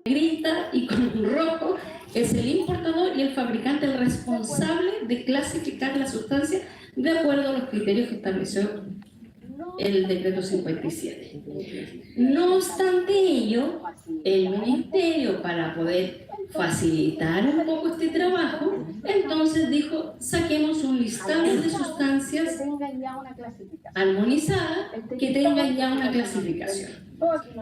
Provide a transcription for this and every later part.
negrita y con rojo, es el importador y el fabricante el responsable de clasificar la sustancia de acuerdo a los criterios que estableció el decreto 57. No obstante ello, el Ministerio, para poder facilitar un poco este trabajo, entonces dijo, saquemos un listado de sustancias armonizadas que tengan ya una clasificación.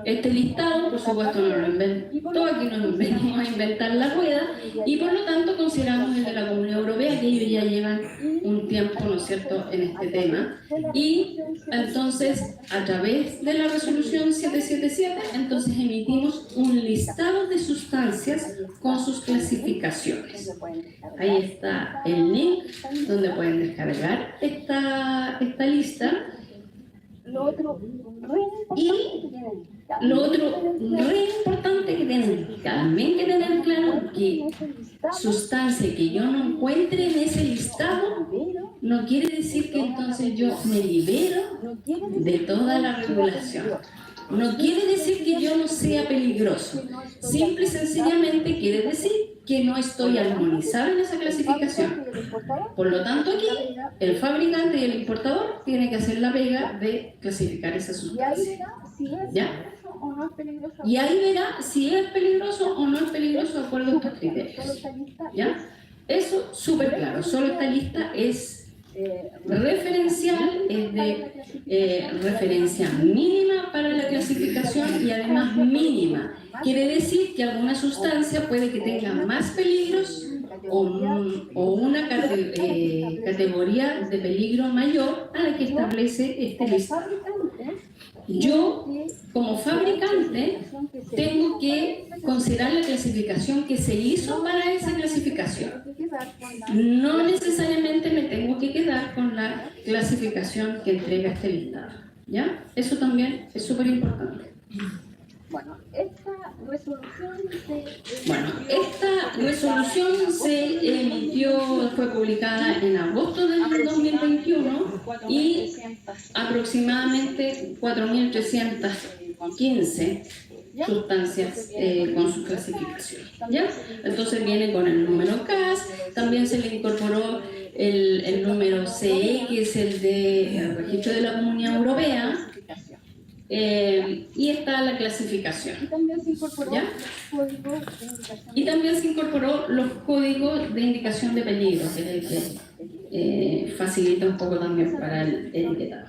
Este listado, por supuesto, no lo inventó, aquí no nos venimos a inventar la rueda, y por lo tanto consideramos el de la Comunidad Europea, que ellos ya llevan un tiempo, ¿no es cierto?, en este tema, y entonces, a través de la resolución 777, entonces emitimos un listado de sustancias con sus clasificaciones. Ahí está el link donde pueden descargar esta lista. Y lo otro re importante que tienen también que tener claro, que sustancia que yo no encuentre en ese listado no quiere decir que entonces yo me libero de toda la regulación. No quiere decir que yo no sea peligroso. Simple y sencillamente quiere decir que no estoy armonizado en esa clasificación. Por lo tanto, aquí el fabricante y el importador tienen que hacer la pega de clasificar esa sustancia. ¿Ya? Y ahí verá si es peligroso o no es peligroso de acuerdo a estos criterios. ¿Ya? Eso súper claro. Solo esta lista es referencial, es de referencia mínima para la clasificación y además mínima. Quiere decir que alguna sustancia puede que tenga más peligros o una categoría de peligro mayor a la que establece este listado. Yo, como fabricante, tengo que considerar la clasificación que se hizo para esa clasificación. No necesariamente me tengo que quedar con la clasificación que entrega este listado. ¿Ya? Eso también es súper importante. Bueno, esta resolución se emitió, fue publicada en agosto del 2021 y aproximadamente 4.315 sustancias con su clasificación. ¿Ya? Entonces viene con el número CAS, también se le incorporó el número CE, que es el de registro de la Comunidad Europea. Y está la clasificación. Y también se incorporó los códigos de indicación de peligro, que es el que facilita un poco también para el etiquetado.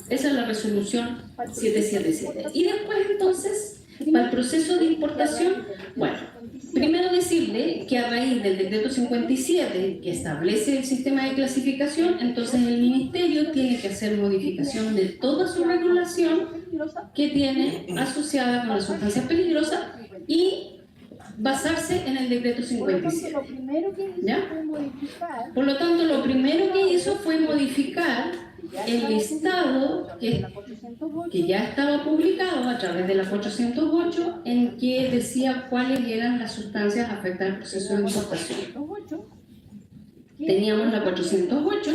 Esa es la resolución 777. Y después entonces, para el proceso de importación, bueno, primero decirle que a raíz del decreto 57 que establece el sistema de clasificación, entonces el Ministerio tiene que hacer modificación de toda su regulación que tiene asociada con las sustancias peligrosas y basarse en el decreto 57. ¿Ya? Por lo tanto, lo primero que hizo fue modificar el listado que ya estaba publicado a través de la 408, en que decía cuáles eran las sustancias afectadas al proceso de importación. Teníamos la 408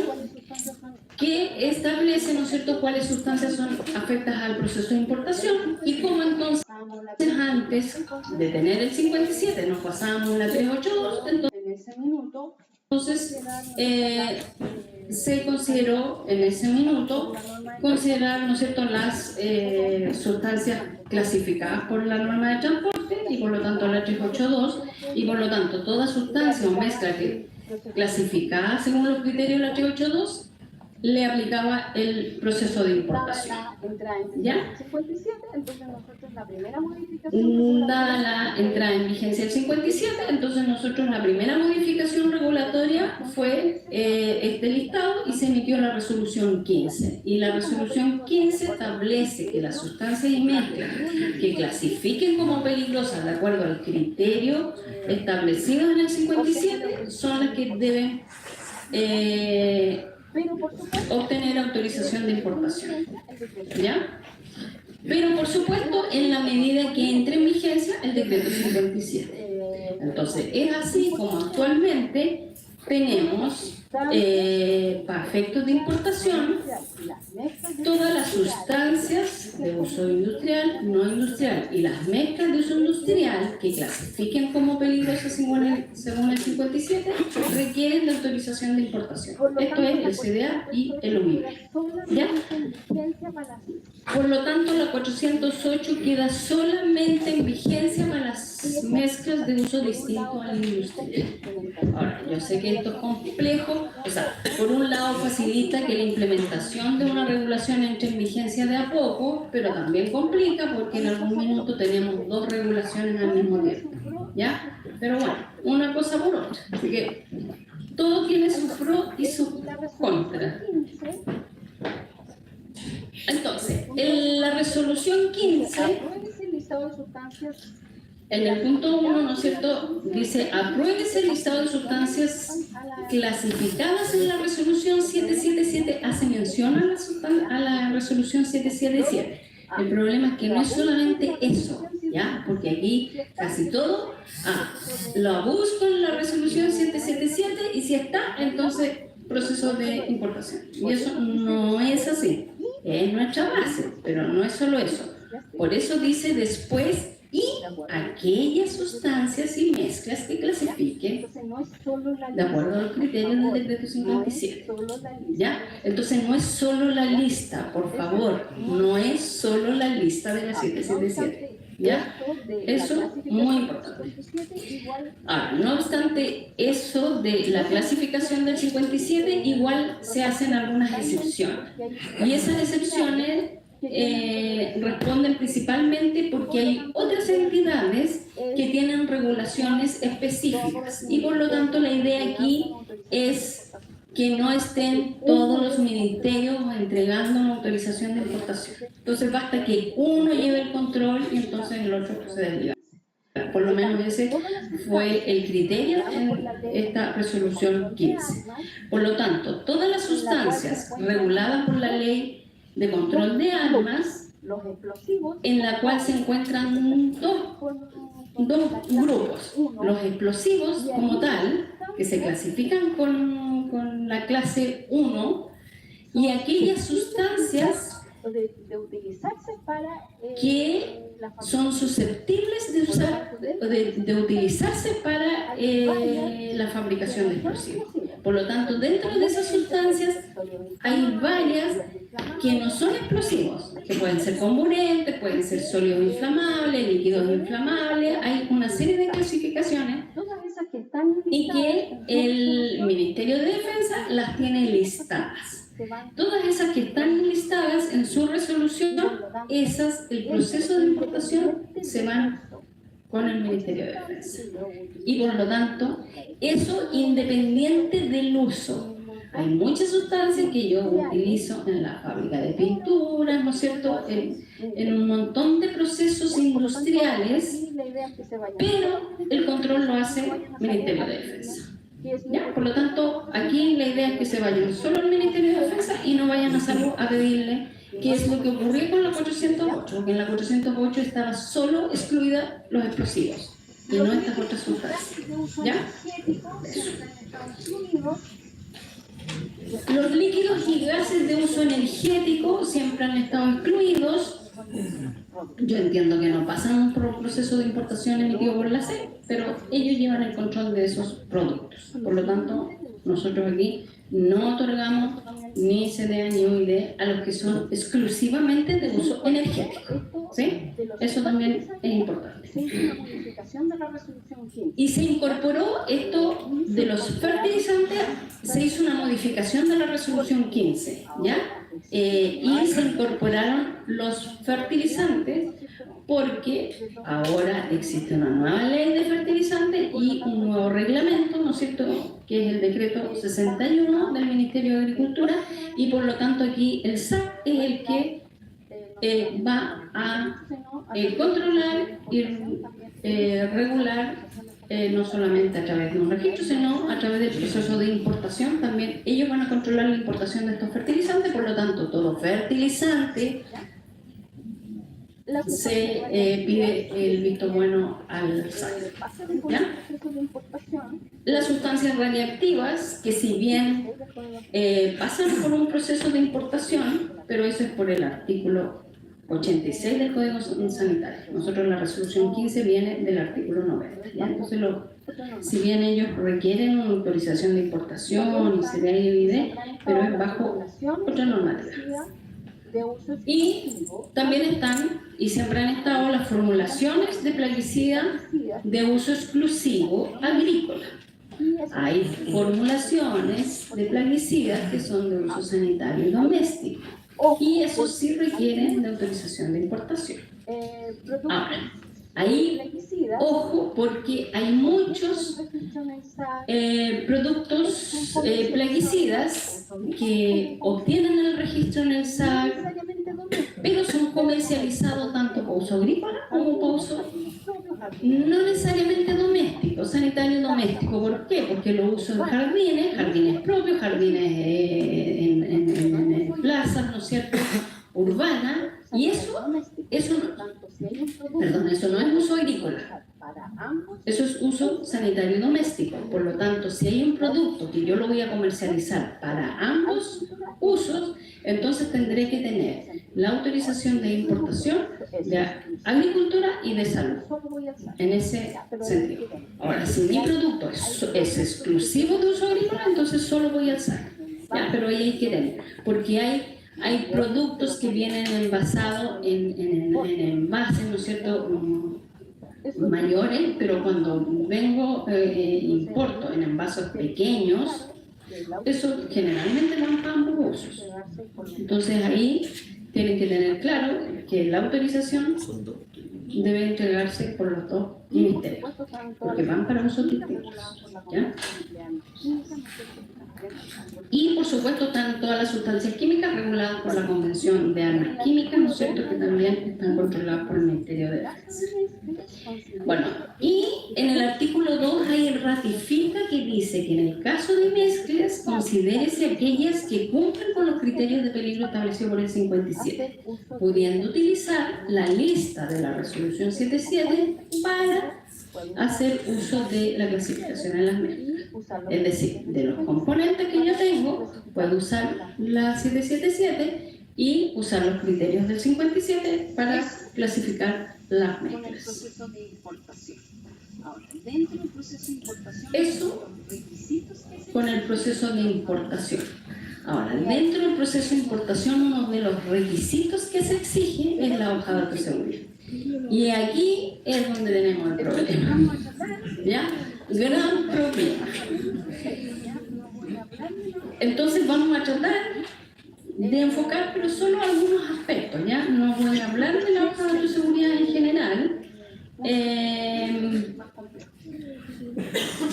que establece, ¿no es cierto?, cuáles sustancias son afectas al proceso de importación y cómo entonces antes de tener el 57 nos pasábamos la 382, entonces se consideró en ese minuto considerar, ¿no es cierto?, las sustancias clasificadas por la norma de transporte y por lo tanto la 382, y por lo tanto toda sustancia o mezcla que clasificada según los criterios de la 382 le aplicaba el proceso de importación. ¿Ya? Dada la entrada en vigencia del 57, entonces nosotros la primera modificación regulatoria fue este listado y se emitió la resolución 15. Y la resolución 15 establece que las sustancias y mezclas que clasifiquen como peligrosas de acuerdo al criterio establecido en el 57 son las que deben obtener autorización de importación. ¿Ya? Pero por supuesto en la medida que entre en vigencia el decreto 57. Entonces es así como actualmente tenemos, para efectos de importación, todas las sustancias de uso industrial, no industrial y las mezclas de uso industrial que clasifiquen como peligrosas según el 57 requieren de autorización de importación. Esto es el CDA y el OMIB. ¿Ya? Por lo tanto, la 408 queda solamente en vigencia para las mezclas de uso distinto al industrial. Ahora, yo sé que esto es complejo, o sea, por un lado facilita que la implementación de una regulación entre en vigencia de a poco, pero también complica porque en algún minuto tenemos dos regulaciones al mismo tiempo, ¿ya? Pero bueno, una cosa por otra, así que todo tiene su pro y su contra. Entonces, en la resolución 15, en el punto 1, ¿no es cierto?, dice, apruébese el listado de sustancias clasificadas en la resolución 777, hace mención a la resolución 777. El problema es que no es solamente eso, ¿ya? Porque aquí casi todo, lo busco en la resolución 777 y si está, entonces proceso de importación. Y eso no es así, es nuestra base, pero no es solo eso. Por eso dice después, y aquellas sustancias y mezclas que clasifiquen de acuerdo a los criterios del decreto 57. ¿Ya? Entonces no es solo la lista, por favor, no es solo la lista de la 777. ¿Ya? Eso es muy importante. Ahora, no obstante eso de la clasificación del 57, igual se hacen algunas excepciones. Y esas excepciones responden principalmente porque hay otras entidades que tienen regulaciones específicas y por lo tanto la idea aquí es que no estén todos los ministerios entregando una autorización de importación. Entonces basta que uno lleve el control y entonces el otro procede a llevar. Por lo menos ese fue el criterio en esta resolución 15. Por lo tanto, todas las sustancias reguladas por la ley de control de armas, en la cual se encuentran dos grupos. Los explosivos como tal, que se clasifican con la clase 1, y aquellas sustancias que son susceptibles de utilizarse para la fabricación de explosivos. Por lo tanto, dentro de esas sustancias hay varias que no son explosivos, que pueden ser comburentes, pueden ser sólidos inflamables, líquidos inflamables, hay una serie de clasificaciones y que el Ministerio de Defensa las tiene listadas. Todas esas que están listadas en su resolución, el proceso de importación se van con el Ministerio de Defensa. Y por lo tanto, eso independiente del uso. Hay muchas sustancias que yo utilizo en la fábrica de pinturas, ¿no es cierto?, en un montón de procesos industriales, pero el control lo hace el Ministerio de Defensa. ¿Ya? Por lo tanto, aquí la idea es que se vayan solo al Ministerio de Defensa y no vayan a salud a pedirle qué es lo que ocurrió con la 408, porque en la 408 estaba solo excluida los explosivos y no estas otras sustancias. ¿Ya? Eso. Los líquidos y gases de uso energético siempre han estado excluidos. Yo entiendo que no pasan por un proceso de importación emitido por la SEC, pero ellos llevan el control de esos productos. Por lo tanto, nosotros aquí no otorgamos ni CDA ni OID a los que son exclusivamente de uso energético. ¿Sí? Eso también es importante. Y se incorporó esto de los fertilizantes, se hizo una modificación de la resolución 15, ¿ya? Y se incorporaron los fertilizantes porque ahora existe una nueva ley de fertilizantes y un nuevo reglamento, ¿no es cierto?, que es el decreto 61 del Ministerio de Agricultura, y por lo tanto aquí el SAC es el que va a controlar y regular no solamente a través de un registro, sino a través del proceso de importación. También ellos van a controlar la importación de estos fertilizantes, por lo tanto todo fertilizante se pide el visto bueno al SAC. ¿Ya? Las sustancias radiactivas, que si bien pasan por un proceso de importación, pero eso es por el artículo 86 del Código Sanitario. Nosotros la resolución 15 viene del artículo 90. ¿Ya? Entonces, si bien ellos requieren una autorización de importación y CDI, pero es bajo otra normativa. Y también están, y siempre han estado, las formulaciones de plaguicida de uso exclusivo agrícola. Hay formulaciones de plaguicidas que son de uso sanitario y doméstico, y esos sí requieren de autorización de importación. Ahora, ahí, ojo, porque hay muchos productos plaguicidas que obtienen el registro en el SAC, pero son comercializados tanto para uso agrícola como para uso no necesariamente doméstico, sanitario doméstico. ¿Por qué? Porque lo uso en jardines propios, jardines en plazas, ¿no es cierto?, urbanas, y eso no es uso agrícola, eso es uso sanitario doméstico. Por lo tanto, si hay un producto que yo lo voy a comercializar para ambos usos, entonces tendré que tener la autorización de importación de agricultura y de salud, en ese sentido. Ahora, si mi producto es exclusivo de uso agrícola, entonces solo voy al SAC. Ya, pero ahí hay que tener, porque hay productos que vienen envasados en envases, ¿no es cierto?, mayores, pero cuando importo en envases pequeños, eso generalmente van para ambos usos. Entonces ahí tienen que tener claro que la autorización debe entregarse por los dos ministerios, porque van para usos distintos, ¿ya? Y por supuesto están todas las sustancias químicas reguladas por la Convención de Armas Químicas, ¿no es cierto?, que también están controladas por el Ministerio de Defensa. Bueno, y en el artículo 2 ahí ratifica que dice que en el caso de mezclas, considérese aquellas que cumplen con los criterios de peligro establecidos por el 57, pudiendo utilizar la lista de la resolución 77 para hacer uso de la clasificación en las mezclas. Es decir, de los componentes que yo tengo, puedo usar la 777 y usar los criterios del 57 para clasificar las mezclas. Eso con el proceso de importación. Ahora, dentro del proceso de importación, uno de los requisitos que se exige es la hoja de datos de seguridad. Y aquí es donde tenemos el problema. ¿Ya? Gran problema. Entonces vamos a tratar de enfocar, pero solo algunos aspectos, ¿ya? No voy a hablar de la hoja de datos de seguridad en general,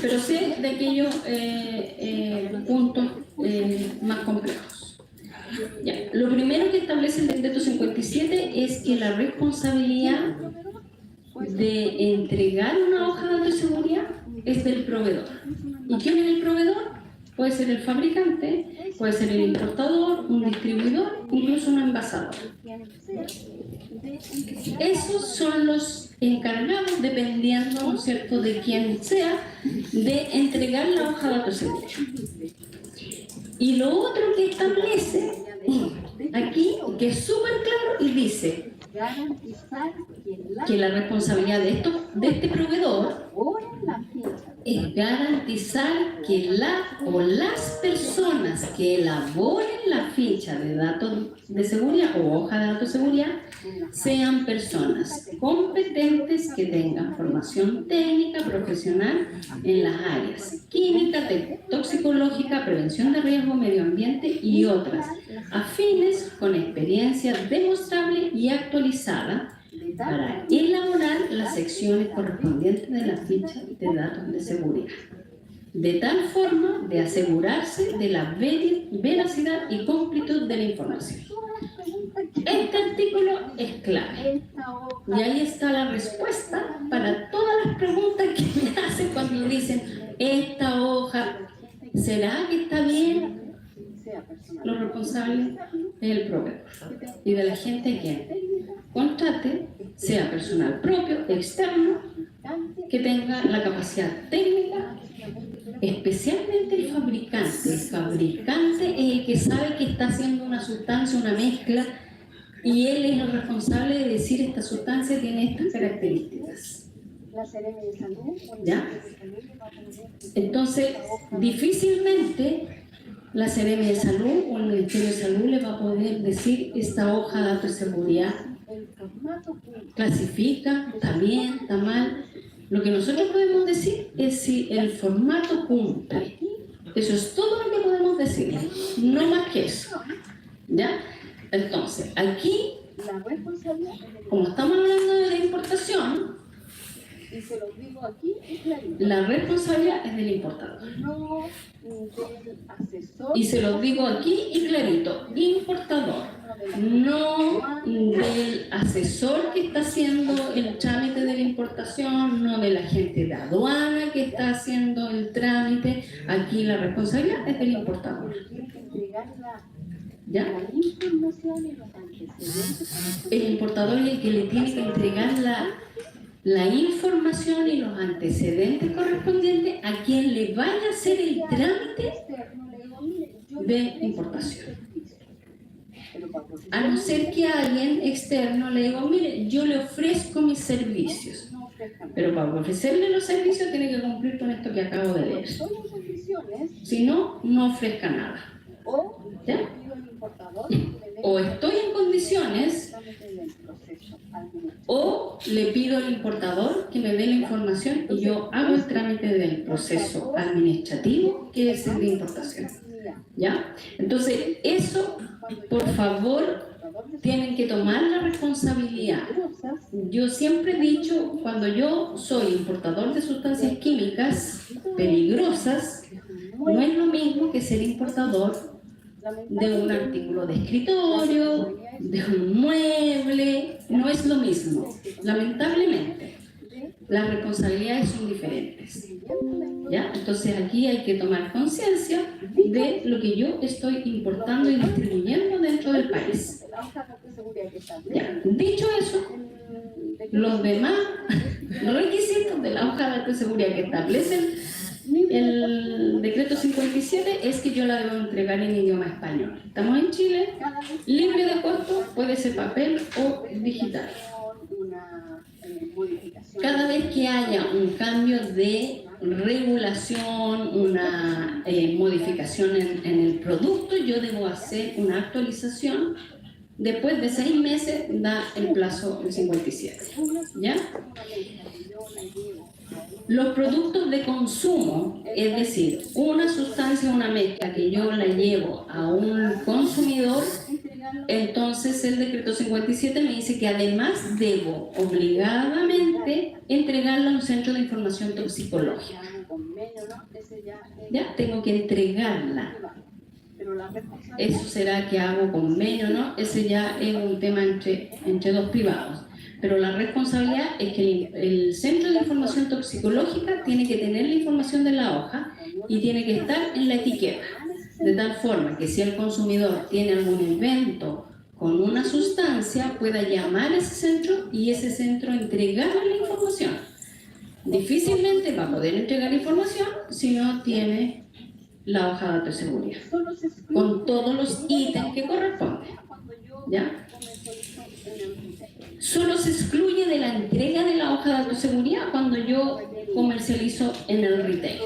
pero sí de aquellos puntos más complejos. Ya. Lo primero que establece el decreto 57 es que la responsabilidad de entregar una hoja de datos de seguridad es del proveedor. ¿Y quién es el proveedor? Puede ser el fabricante, puede ser el importador, un distribuidor, incluso un envasador. Esos son los encargados, dependiendo, ¿no es cierto?, de quién sea, de entregar la hoja de datos de seguridad. Y lo otro que establece aquí, que es súper claro, y dice que la responsabilidad de este proveedor es garantizar que la o las personas que elaboren la ficha de datos de seguridad o hoja de datos de seguridad sean personas competentes que tengan formación técnica profesional en las áreas química, toxicológica, prevención de riesgo, medio ambiente y otras, afines con experiencia demostrable y actualizada para elaborar las secciones correspondientes de la ficha de datos de seguridad, de tal forma de asegurarse de la veracidad y completud de la información. Este artículo es clave y ahí está la respuesta para todas las preguntas que me hacen cuando dicen esta hoja, ¿será que está bien? Los responsables es el proveedor y de la gente que contrate, sea personal propio, externo, que tenga la capacidad técnica especialmente el fabricante. El fabricante es el que sabe que está haciendo una sustancia, una mezcla, y él es el responsable de decir esta sustancia tiene estas características. ¿Ya? Entonces, difícilmente la Seremi de Salud o el Ministerio de Salud le va a poder decir esta hoja de datos de seguridad clasifica, está bien, está mal. Lo que nosotros podemos decir es si el formato cumple. Eso es todo lo que podemos decir, no más que eso. ¿Ya? Entonces, aquí, como estamos hablando de la importación, y se los digo aquí y clarito. la responsabilidad es del importador. No del asesor. Y se los digo aquí y clarito, importador, no del asesor que está haciendo el trámite de la importación, no del agente de aduana que está haciendo el trámite. Aquí la responsabilidad es del importador. Tiene que entregar ¿Ya? la información y los antecedentes. El importador es el que le tiene que entregar la información y los antecedentes correspondientes a quien le vaya a hacer el trámite de importación. A no ser que alguien externo le diga, mire, yo le ofrezco mis servicios. Pero para ofrecerle los servicios tiene que cumplir con esto que acabo de leer. Si no, no ofrezca nada. ¿Ya? O estoy en condiciones, o le pido al importador que me dé la información y yo hago el trámite del proceso administrativo, que es el de importación. ¿Ya? Entonces, eso, por favor, tienen que tomar la responsabilidad. Yo siempre he dicho, cuando yo soy importador de sustancias químicas peligrosas, no es lo mismo que ser importador de un artículo de escritorio, de un mueble, no es lo mismo. Lamentablemente, las responsabilidades son diferentes. ¿Ya? Entonces aquí hay que tomar conciencia de lo que yo estoy importando y distribuyendo dentro del país. ¿Ya? Dicho eso, los demás requisitos de la hoja de datos de seguridad que establecen el decreto 57 es que yo la debo entregar en idioma español. Estamos en Chile, libre de costo, puede ser papel o digital. Cada vez que haya un cambio de regulación, una modificación en el producto, yo debo hacer una actualización. Después de 6 meses da el plazo el 57. ¿Ya? Los productos de consumo, es decir, una sustancia, una mezcla que yo la llevo a un consumidor, entonces el decreto 57 me dice que además debo obligadamente entregarla a un centro de información toxicológica. Ya, tengo que entregarla. Eso será que hago convenio, ¿no? Ese ya es un tema entre dos privados. Pero la responsabilidad es que el Centro de Información Toxicológica tiene que tener la información de la hoja y tiene que estar en la etiqueta. De tal forma que si el consumidor tiene algún evento con una sustancia, pueda llamar a ese centro y ese centro entregarle la información. Difícilmente va a poder entregar información si no tiene la hoja de datos de seguridad, con todos los ítems que corresponden. ¿Ya? Solo se excluye de la entrega de la hoja de datos de seguridad cuando yo comercializo en el retail.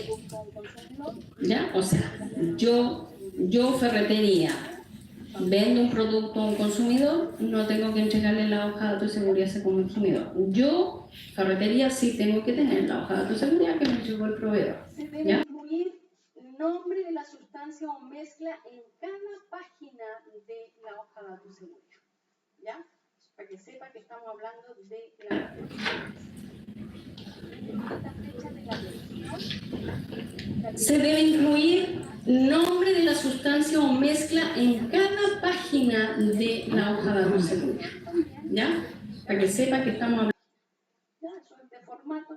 ¿Ya? O sea, yo ferretería, vendo un producto a un consumidor, no tengo que entregarle la hoja de datos de seguridad a ese consumidor. Yo, ferretería, sí tengo que tener la hoja de datos de seguridad que me entregó el proveedor. ¿Ya? Nombre de la sustancia o mezcla en cada página de la hoja de datos de seguridad. ¿Ya? Para que sepa que estamos hablando de la fecha de la revisión. Se debe incluir nombre de la sustancia o mezcla en cada página de la hoja de datos de seguridad. ¿Ya? Para que sepa que estamos hablando. ¿Ya? Eso es de formato.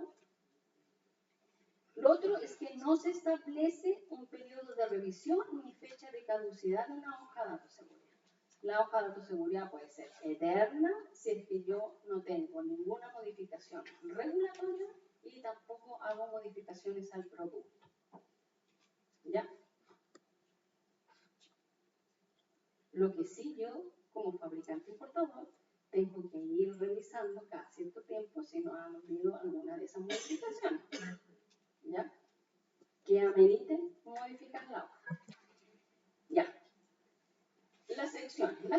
Lo otro es que no se establece un periodo de revisión ni fecha de caducidad de una hoja de datos de seguridad. La hoja de datos de seguridad puede ser eterna si es que yo no tengo ninguna modificación regulatoria y tampoco hago modificaciones al producto. ¿Ya? Lo que sí yo, como fabricante importador, tengo que ir revisando cada cierto tiempo si no han habido alguna de esas modificaciones. ¿Ya? Que amerite modificar la hoja. Ya. Las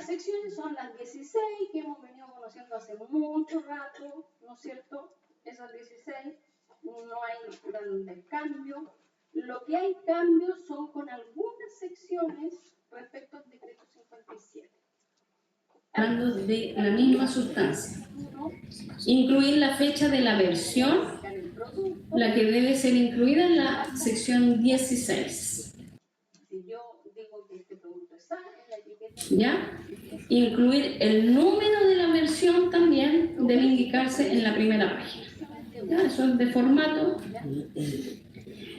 secciones son las 16 que hemos venido conociendo hace mucho rato, ¿no es cierto? Esas 16, no hay grandes cambios. Lo que hay cambios son con algunas secciones respecto al decreto 57. Hablando de la misma sustancia. Incluir la fecha de la versión, la que debe ser incluida en la sección 16. Si yo digo que este producto está en la etiqueta, ¿Ya? Incluir el número de la versión también debe indicarse en la primera página. ¿Ya? Eso es de formato.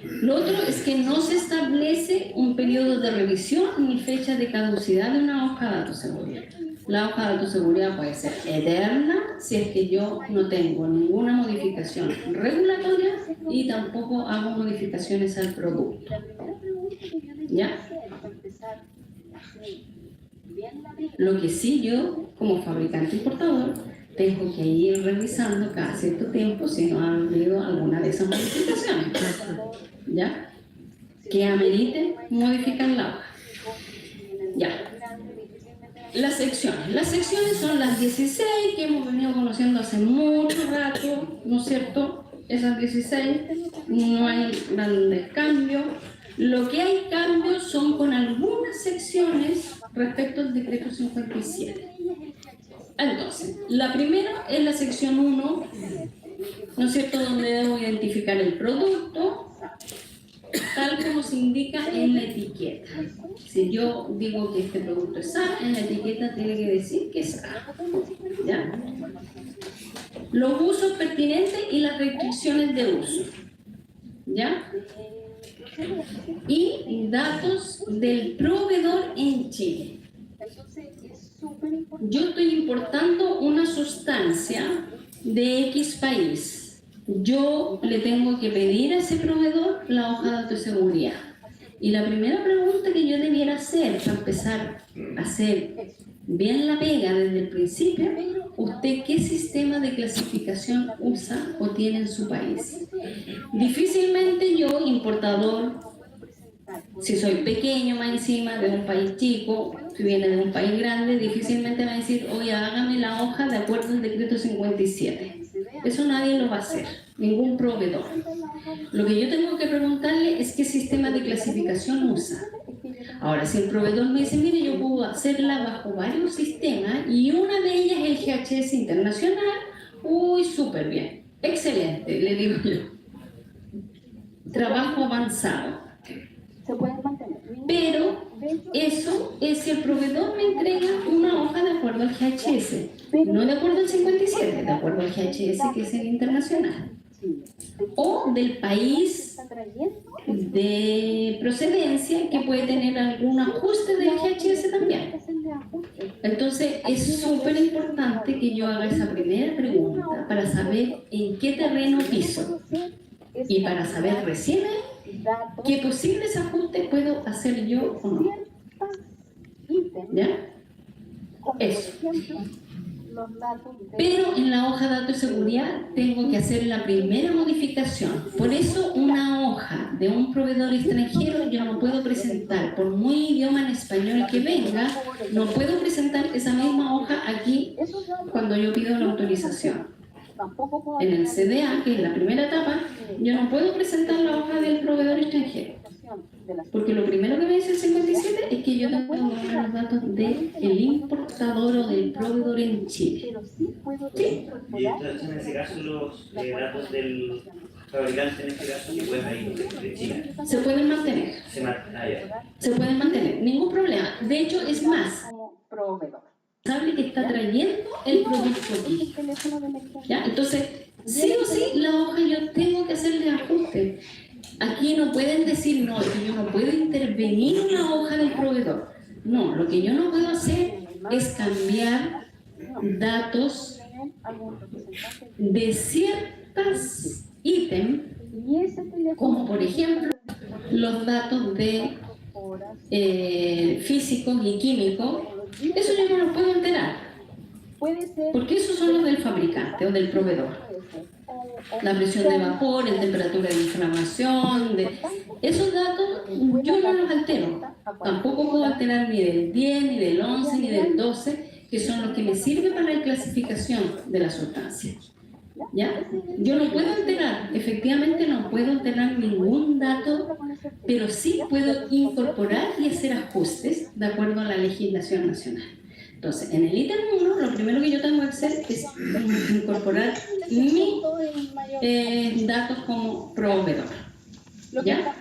Lo otro es que no se establece un periodo de revisión ni fecha de caducidad de una hoja de datos seguridad. La hoja de datos seguridad puede ser eterna si es que yo no tengo ninguna modificación regulatoria y tampoco hago modificaciones al producto. ¿Ya? Lo que sí yo, como fabricante importador, tengo que ir revisando cada cierto tiempo si no ha habido alguna de esas modificaciones. ¿Ya? Que amerite modificar la hoja. Ya. Las secciones son las 16 que hemos venido conociendo hace mucho rato, ¿no es cierto? Esas 16, no hay grandes cambios. Lo que hay cambios son con algunas secciones respecto al decreto 57. Entonces, la primera es la sección 1, ¿no es cierto?, donde debo identificar el producto, tal como se indica en la etiqueta. Si yo digo que este producto es A, en la etiqueta tiene que decir que es A. ¿Ya? Los usos pertinentes y las restricciones de uso. ¿Ya? Y datos del proveedor en Chile. Yo estoy importando una sustancia de X país. Yo le tengo que pedir a ese proveedor la hoja de datos de seguridad. Y la primera pregunta que yo debiera hacer para empezar a hacer bien la pega desde el principio, ¿usted qué sistema de clasificación usa o tiene en su país? Difícilmente yo, importador, si soy pequeño más encima de un país chico, si viene de un país grande, difícilmente va a decir, oye, hágame la hoja de acuerdo al decreto 57. Eso nadie lo va a hacer, ningún proveedor. Lo que yo tengo que preguntarle es qué sistema de clasificación usa. Ahora, si el proveedor me dice, mire, yo puedo hacerla bajo varios sistemas y una de ellas es el GHS internacional, uy, súper bien, excelente, le digo yo. Trabajo avanzado. se pueden mantener. Pero eso es si el proveedor me entrega una hoja de acuerdo al GHS, no de acuerdo al 57, de acuerdo al GHS que es el internacional, o del país de procedencia que puede tener algún ajuste del GHS también. Entonces es súper importante que yo haga esa primera pregunta para saber en qué terreno piso y para saber recién qué posibles ajustes puedo hacer yo o no. ¿Ya? Eso. Pero en la hoja de datos de seguridad tengo que hacer la primera modificación. Por eso una hoja de un proveedor extranjero yo no puedo presentar, por muy idioma en español que venga, no puedo presentar esa misma hoja aquí cuando yo pido la autorización. En el CDA, que es la primera etapa, yo no puedo presentar la hoja del proveedor extranjero. Porque lo primero que me dice el 57 es que yo tengo que poner los datos del importador o del proveedor en Chile. ¿Sí? Y entonces, en ese caso, los datos del fabricante, en este caso, que pueden ir de Chile. Se pueden mantener. Se pueden mantener, ningún problema. De hecho, es más, sabe que está trayendo el producto aquí. ¿Ya? Entonces, sí o sí, la hoja yo tengo que hacerle ajustes. Aquí no pueden decir, no, que yo no puedo intervenir en la hoja del proveedor. No, lo que yo no puedo hacer es cambiar datos de ciertos ítems, como por ejemplo los datos de físicos y químicos, eso yo no los puedo enterar, porque esos son los del fabricante o del proveedor. La presión de vapor, la temperatura de inflamación, esos datos yo no los altero. Tampoco puedo alterar ni del 10, ni del 11, ni del 12, que son los que me sirven para la clasificación de la sustancia. ¿Ya? Yo no puedo alterar, efectivamente no puedo alterar ningún dato, pero sí puedo incorporar y hacer ajustes de acuerdo a la legislación nacional. Entonces, en el ítem 1, lo primero que yo tengo que hacer es incorporar mis datos como proveedor. ¿Ya?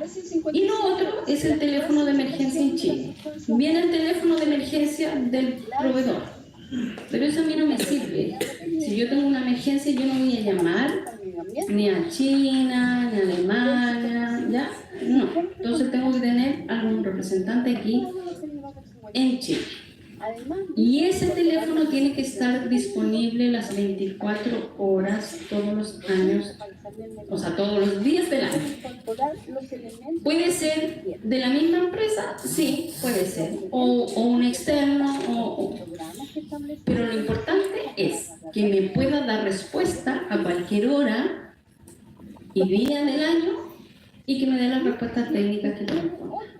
Y lo otro es el teléfono de emergencia en Chile. Viene el teléfono de emergencia del proveedor, pero eso a mí no me sirve. Si yo tengo una emergencia, yo no voy a llamar ni a China, ni a Alemania, ¿ya? No. Entonces tengo que tener algún representante aquí en Chile. Y ese teléfono tiene que estar disponible las 24 horas, todos los años, o sea, todos los días del año. ¿Puede ser de la misma empresa? Sí, puede ser. O un externo, pero lo importante es que me pueda dar respuesta a cualquier hora y día del año y que me dé las respuestas técnicas que corresponden.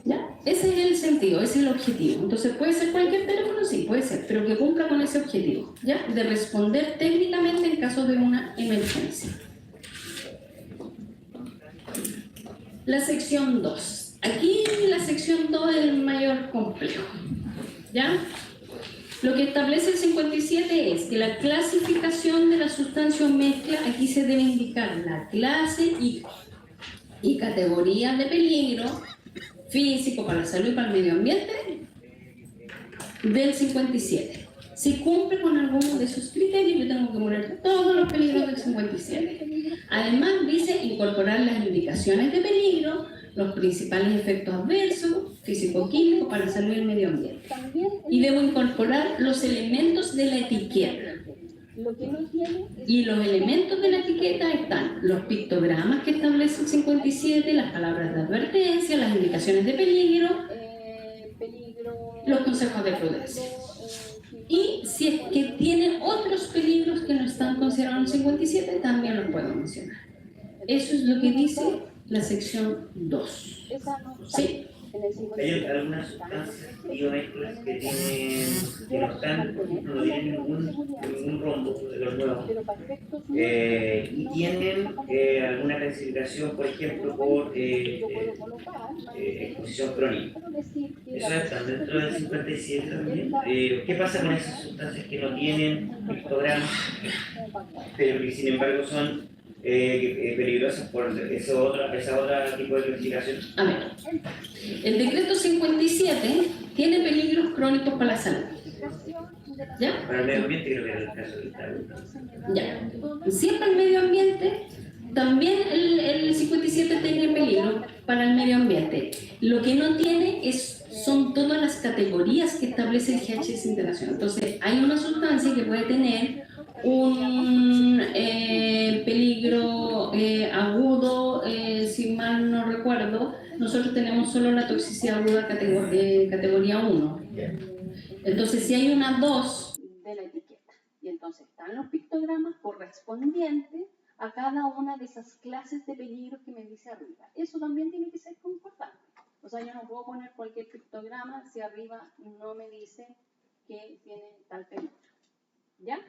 ¿Ya? Ese es el sentido, ese es el objetivo. Entonces, ¿puede ser cualquier teléfono? Sí, puede ser, pero que cumpla con ese objetivo, ¿ya? De responder técnicamente en caso de una emergencia. La sección 2. Aquí la sección 2 es el mayor complejo, ¿ya? Lo que establece el 57 es que la clasificación de la sustancia o mezcla, aquí se debe indicar la clase y categoría de peligro físico para la salud y para el medio ambiente del 57. Si cumple con alguno de esos criterios, yo tengo que poner todos los peligros del 57. Además, dice incorporar las indicaciones de peligro, los principales efectos adversos, físico-químicos para la salud y el medio ambiente. Y debo incorporar los elementos de la etiqueta. Y los elementos de la etiqueta están los pictogramas que establece el 57, las palabras de advertencia, las indicaciones de peligro, los consejos de prudencia. Y si es que tiene otros peligros que no están considerados en el 57, también los puedo mencionar. Eso es lo que dice la sección 2. ¿Sí? Hay algunas sustancias biomezclas que no tienen ningún rombo de los nuevos y tienen alguna clasificación, por ejemplo, por exposición crónica. Eso está dentro del 57 también. ¿Qué pasa con esas sustancias que no tienen pictogramas, pero que sin embargo son peligrosas por esa otra tipo de clasificación? A ver, el decreto 57 tiene peligros crónicos para la salud. ¿Ya? Para el medio ambiente creo que era el caso del tal. Ya. Siempre el medio ambiente, también el 57 tiene peligros para el medio ambiente. Lo que no tiene son todas las categorías que establece el GHS Internacional. Entonces, hay una sustancia que puede tener un peligro agudo, si mal no recuerdo, nosotros tenemos solo la toxicidad aguda categoría 1. Entonces, si hay una 2 de la etiqueta, y entonces están los pictogramas correspondientes a cada una de esas clases de peligros que me dice arriba. Eso también tiene que ser concordante. O sea, yo no puedo poner cualquier pictograma si arriba no me dice que tiene tal peligro. ¿Ya?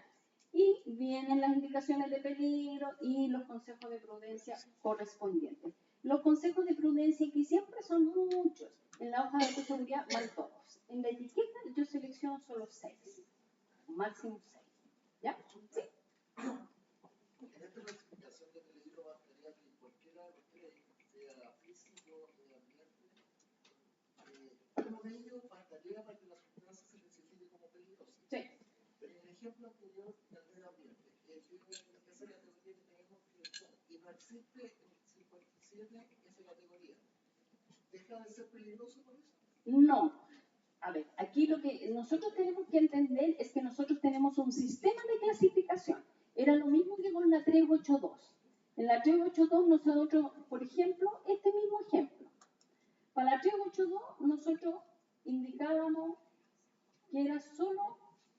Y vienen las indicaciones de peligro y los consejos de prudencia correspondientes. Los consejos de prudencia aquí siempre son muchos. En la hoja de seguridad van todos. En la etiqueta yo selecciono solo 6, máximo 6. ¿Ya? Sí. En esta clasificación de peligro bastaría que cualquiera sea físico, medio ambiente. Uno de ellos bastaría para que la sustancia se clasifique como peligrosa. Sí. Pero en el ejemplo anterior del medio ambiente, esa categoría que tenemos y no existe el 57 esa categoría, ¿deja de ser peligroso por eso? No. A ver, aquí lo que nosotros tenemos que entender es que nosotros tenemos un sistema de clasificación. Era lo mismo que con la 382. En la 382 nosotros, por ejemplo, este mismo ejemplo. Para la 382 nosotros indicábamos que era solo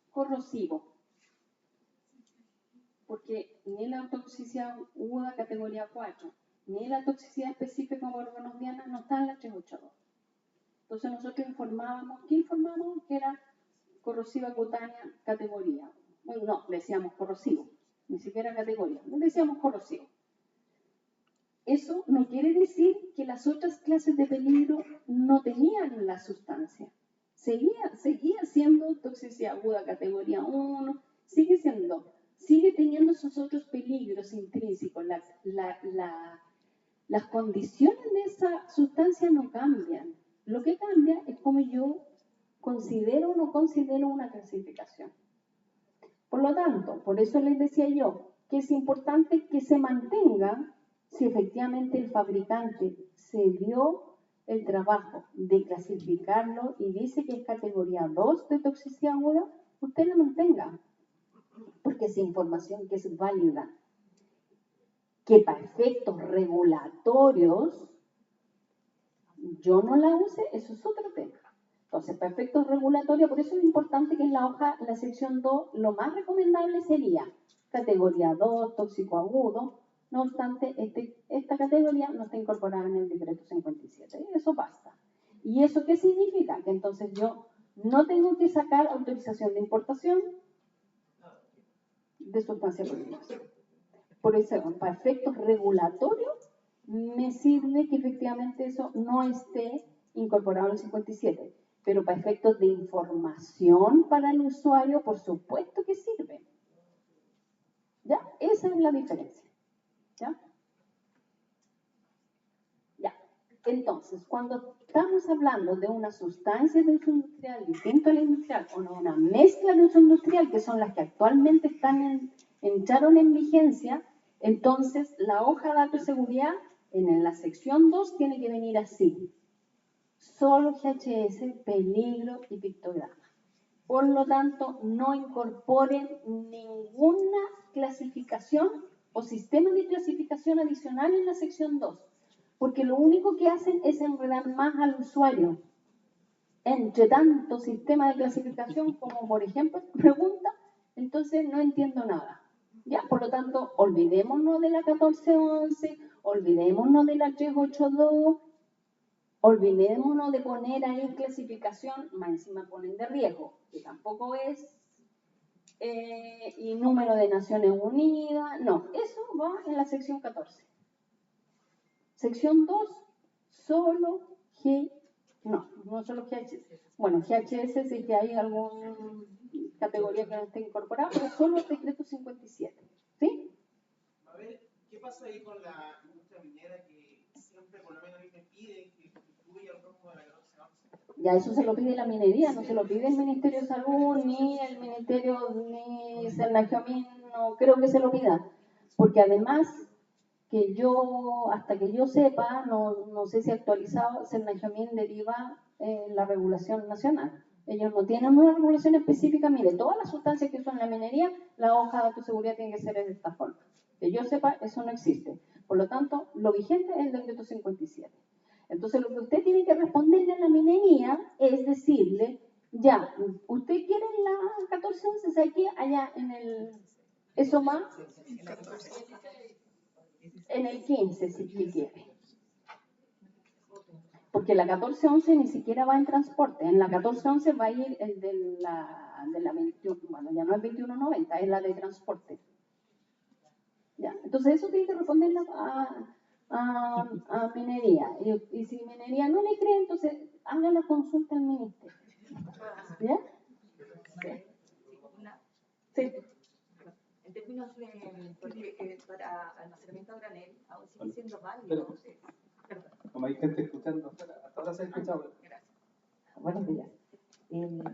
corrosivo, porque ni la toxicidad aguda categoría 4, ni la toxicidad específica por órganos diana no está en la 382. Entonces nosotros informábamos, ¿qué informábamos? Que era corrosiva cutánea categoría. Bueno, no, decíamos corrosivo, ni siquiera categoría, no decíamos corrosivo. Eso no quiere decir que las otras clases de peligro no tenían la sustancia. Seguía siendo toxicidad aguda categoría 1, sigue teniendo esos otros peligros intrínsecos. Las condiciones de esa sustancia no cambian. Lo que cambia es cómo yo considero o no considero una clasificación. Por lo tanto, por eso les decía yo que es importante que se mantenga, si efectivamente el fabricante se dio el trabajo de clasificarlo y dice que es categoría 2 de toxicidad aguda, usted la mantenga, porque es información que es válida. Que para efectos regulatorios yo no la use, eso es otro tema. Entonces, para efectos regulatorios, por eso es importante que en la hoja, en la sección 2, lo más recomendable sería categoría 2, tóxico agudo. No obstante, esta categoría no está incorporada en el decreto 57. Eso basta. ¿Y eso qué significa? Que entonces yo no tengo que sacar autorización de importación de sustancias peligrosas. Por eso, para efectos regulatorios, me sirve que efectivamente eso no esté incorporado en el 57. Pero para efectos de información para el usuario, por supuesto que sirve. ¿Ya? Esa es la diferencia. ¿Ya? Ya. Entonces, cuando estamos hablando de una sustancia de uso industrial distinta a la industrial o no, una mezcla de uso industrial, que son las que actualmente entraron en vigencia, entonces la hoja de datos de seguridad en la sección 2 tiene que venir así. Solo GHS, peligro y pictograma. Por lo tanto, no incorporen ninguna clasificación o sistema de clasificación adicional en la sección 2, porque lo único que hacen es enredar más al usuario. Entre tanto sistema de clasificación como, por ejemplo, pregunta, entonces no entiendo nada. Ya, por lo tanto, olvidémonos de la 1411, olvidémonos de la 382, olvidémonos de poner ahí clasificación, más encima ponen de riesgo, que tampoco es, y número de Naciones Unidas, no, eso va en la sección 14. Sección 2, solo no solo GHS. Bueno, GHS sí que hay alguna categoría que no esté incorporada, pero solo el decreto 57. ¿Sí? A ver, ¿qué pasa ahí con la industria minera que siempre, por lo menos a mí me piden que incluya el rojo de la 1411? Ya eso se lo pide la minería, no se lo pide el Ministerio de Salud, ni el Ministerio, ni Senajamín, no creo que se lo pida. Porque además, hasta que yo sepa, no sé si actualizado, Senajamín deriva la regulación nacional. Ellos no tienen una regulación específica. Mire, todas las sustancias que son en la minería, la hoja de datos de seguridad tiene que ser de esta forma. Que yo sepa, eso no existe. Por lo tanto, lo vigente es el decreto 57. Entonces, lo que usted tiene que responderle a la minería es decirle, ya, usted quiere la 1411, ¿sabe qué? Allá en el, eso más, en el 15, si quiere. Porque la 1411 ni siquiera va en transporte. En la 1411 va a ir el de la 21, bueno, ya no es 2190, es la de transporte. ¿Ya? Entonces, eso tiene que responderle a minería. Y si minería no le cree, entonces haga la consulta al ministerio. ¿Ya? Sí. En términos de, porque para almacenamiento a granel, aún sigue siendo válido. Perdón. Como hay gente escuchando, hasta ahora se ha escuchado. Gracias. Buenos días.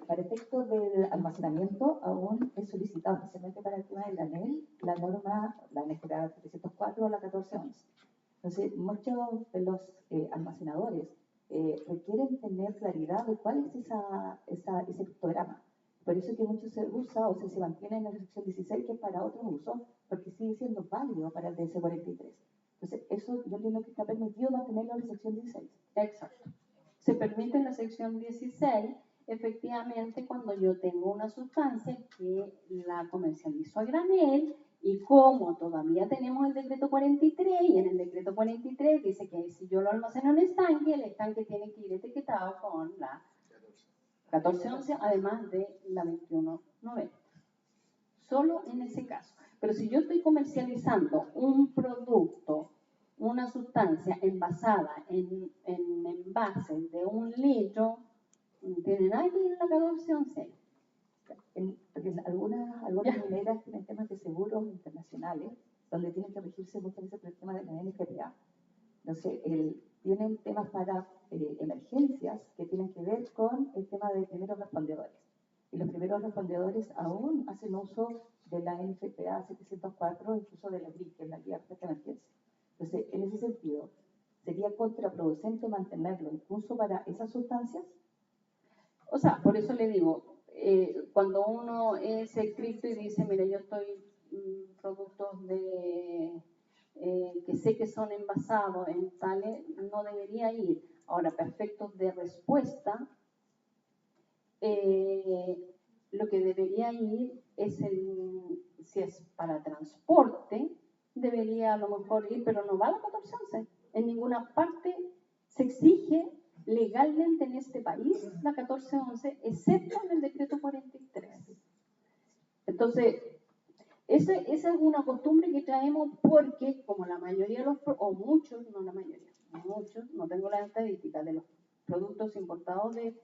Para efectos del almacenamiento aún es solicitado, especialmente para el tema del granel, la norma, la NFPA 304 o la 1411. Entonces, muchos de los almacenadores requieren tener claridad de cuál es ese pictograma. Por eso que mucho se usa o se mantiene en la sección 16, que es para otros usos, porque sigue siendo válido para el DS43. Entonces, eso yo entiendo que está permitido mantenerlo en la sección 16. Exacto. Se permite en la sección 16, efectivamente, cuando yo tengo una sustancia que la comercializo a granel y como todavía tenemos el decreto 43 y en el decreto 43 dice que si yo lo almaceno en estanque, el estanque tiene que ir etiquetado con la 1411, además de la 2190. Solo en ese caso. Pero si yo estoy comercializando un producto, una sustancia envasada en envases de 1 litro, no tiene nada que ver en la 1411. Porque algunas mineras tienen temas de seguros internacionales, donde tienen que regirse muchas veces por el tema de la NFPA. Entonces, tienen temas para emergencias que tienen que ver con el tema de primeros respondedores. Y los primeros respondedores aún hacen uso de la NFPA 704, incluso de la GRI, que es la Guía de Respuesta a Emergencia. Entonces, en ese sentido, ¿sería contraproducente mantenerlo incluso para esas sustancias? O sea, por eso le digo, cuando uno es estricto y dice, mira, yo estoy productos de que sé que son envasados en tales, no debería ir. Ahora, para efectos de respuesta, lo que debería ir es si es para transporte, debería a lo mejor ir, pero no va a la 1411. En ninguna parte se exige legalmente en este país la 1411, excepto en el decreto 43. Entonces, esa es una costumbre que traemos porque, como la mayoría de los, o muchos, no la mayoría, muchos, no tengo las estadísticas de los productos importados de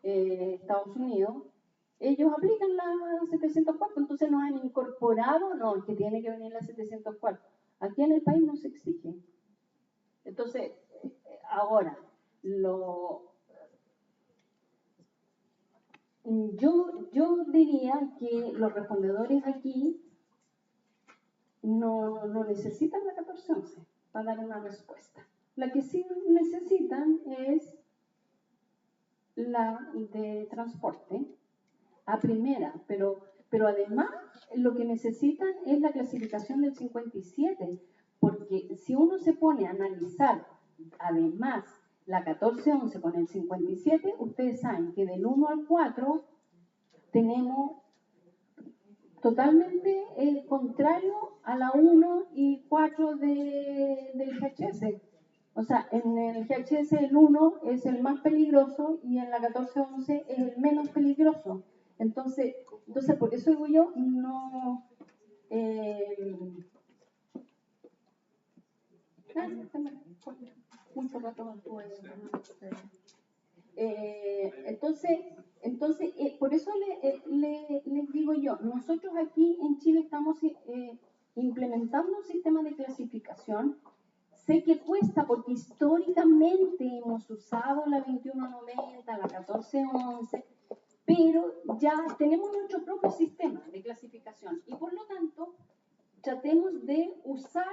Estados Unidos, ellos aplican la 704, entonces nos han incorporado, no, que tiene que venir la 704. Aquí en el país no se exige. Entonces, ahora, yo diría que los respondedores aquí no necesitan la 1411 para dar una respuesta. La que sí necesitan es la de transporte a primera, pero además lo que necesitan es la clasificación del 57, porque si uno se pone a analizar además la 1411 con el 57, ustedes saben que del 1 al 4 tenemos totalmente contrario a la 1 y 4 del GHS. O sea, en el GHS el 1 es el más peligroso y en la 1411 es el menos peligroso. Entonces por eso digo yo, no... mucho rato después. Entonces, por eso les digo yo, nosotros aquí en Chile estamos implementando un sistema de clasificación. Sé que cuesta porque históricamente hemos usado la 2190, la 1411, pero ya tenemos nuestro propio sistema de clasificación y por lo tanto tratemos de usar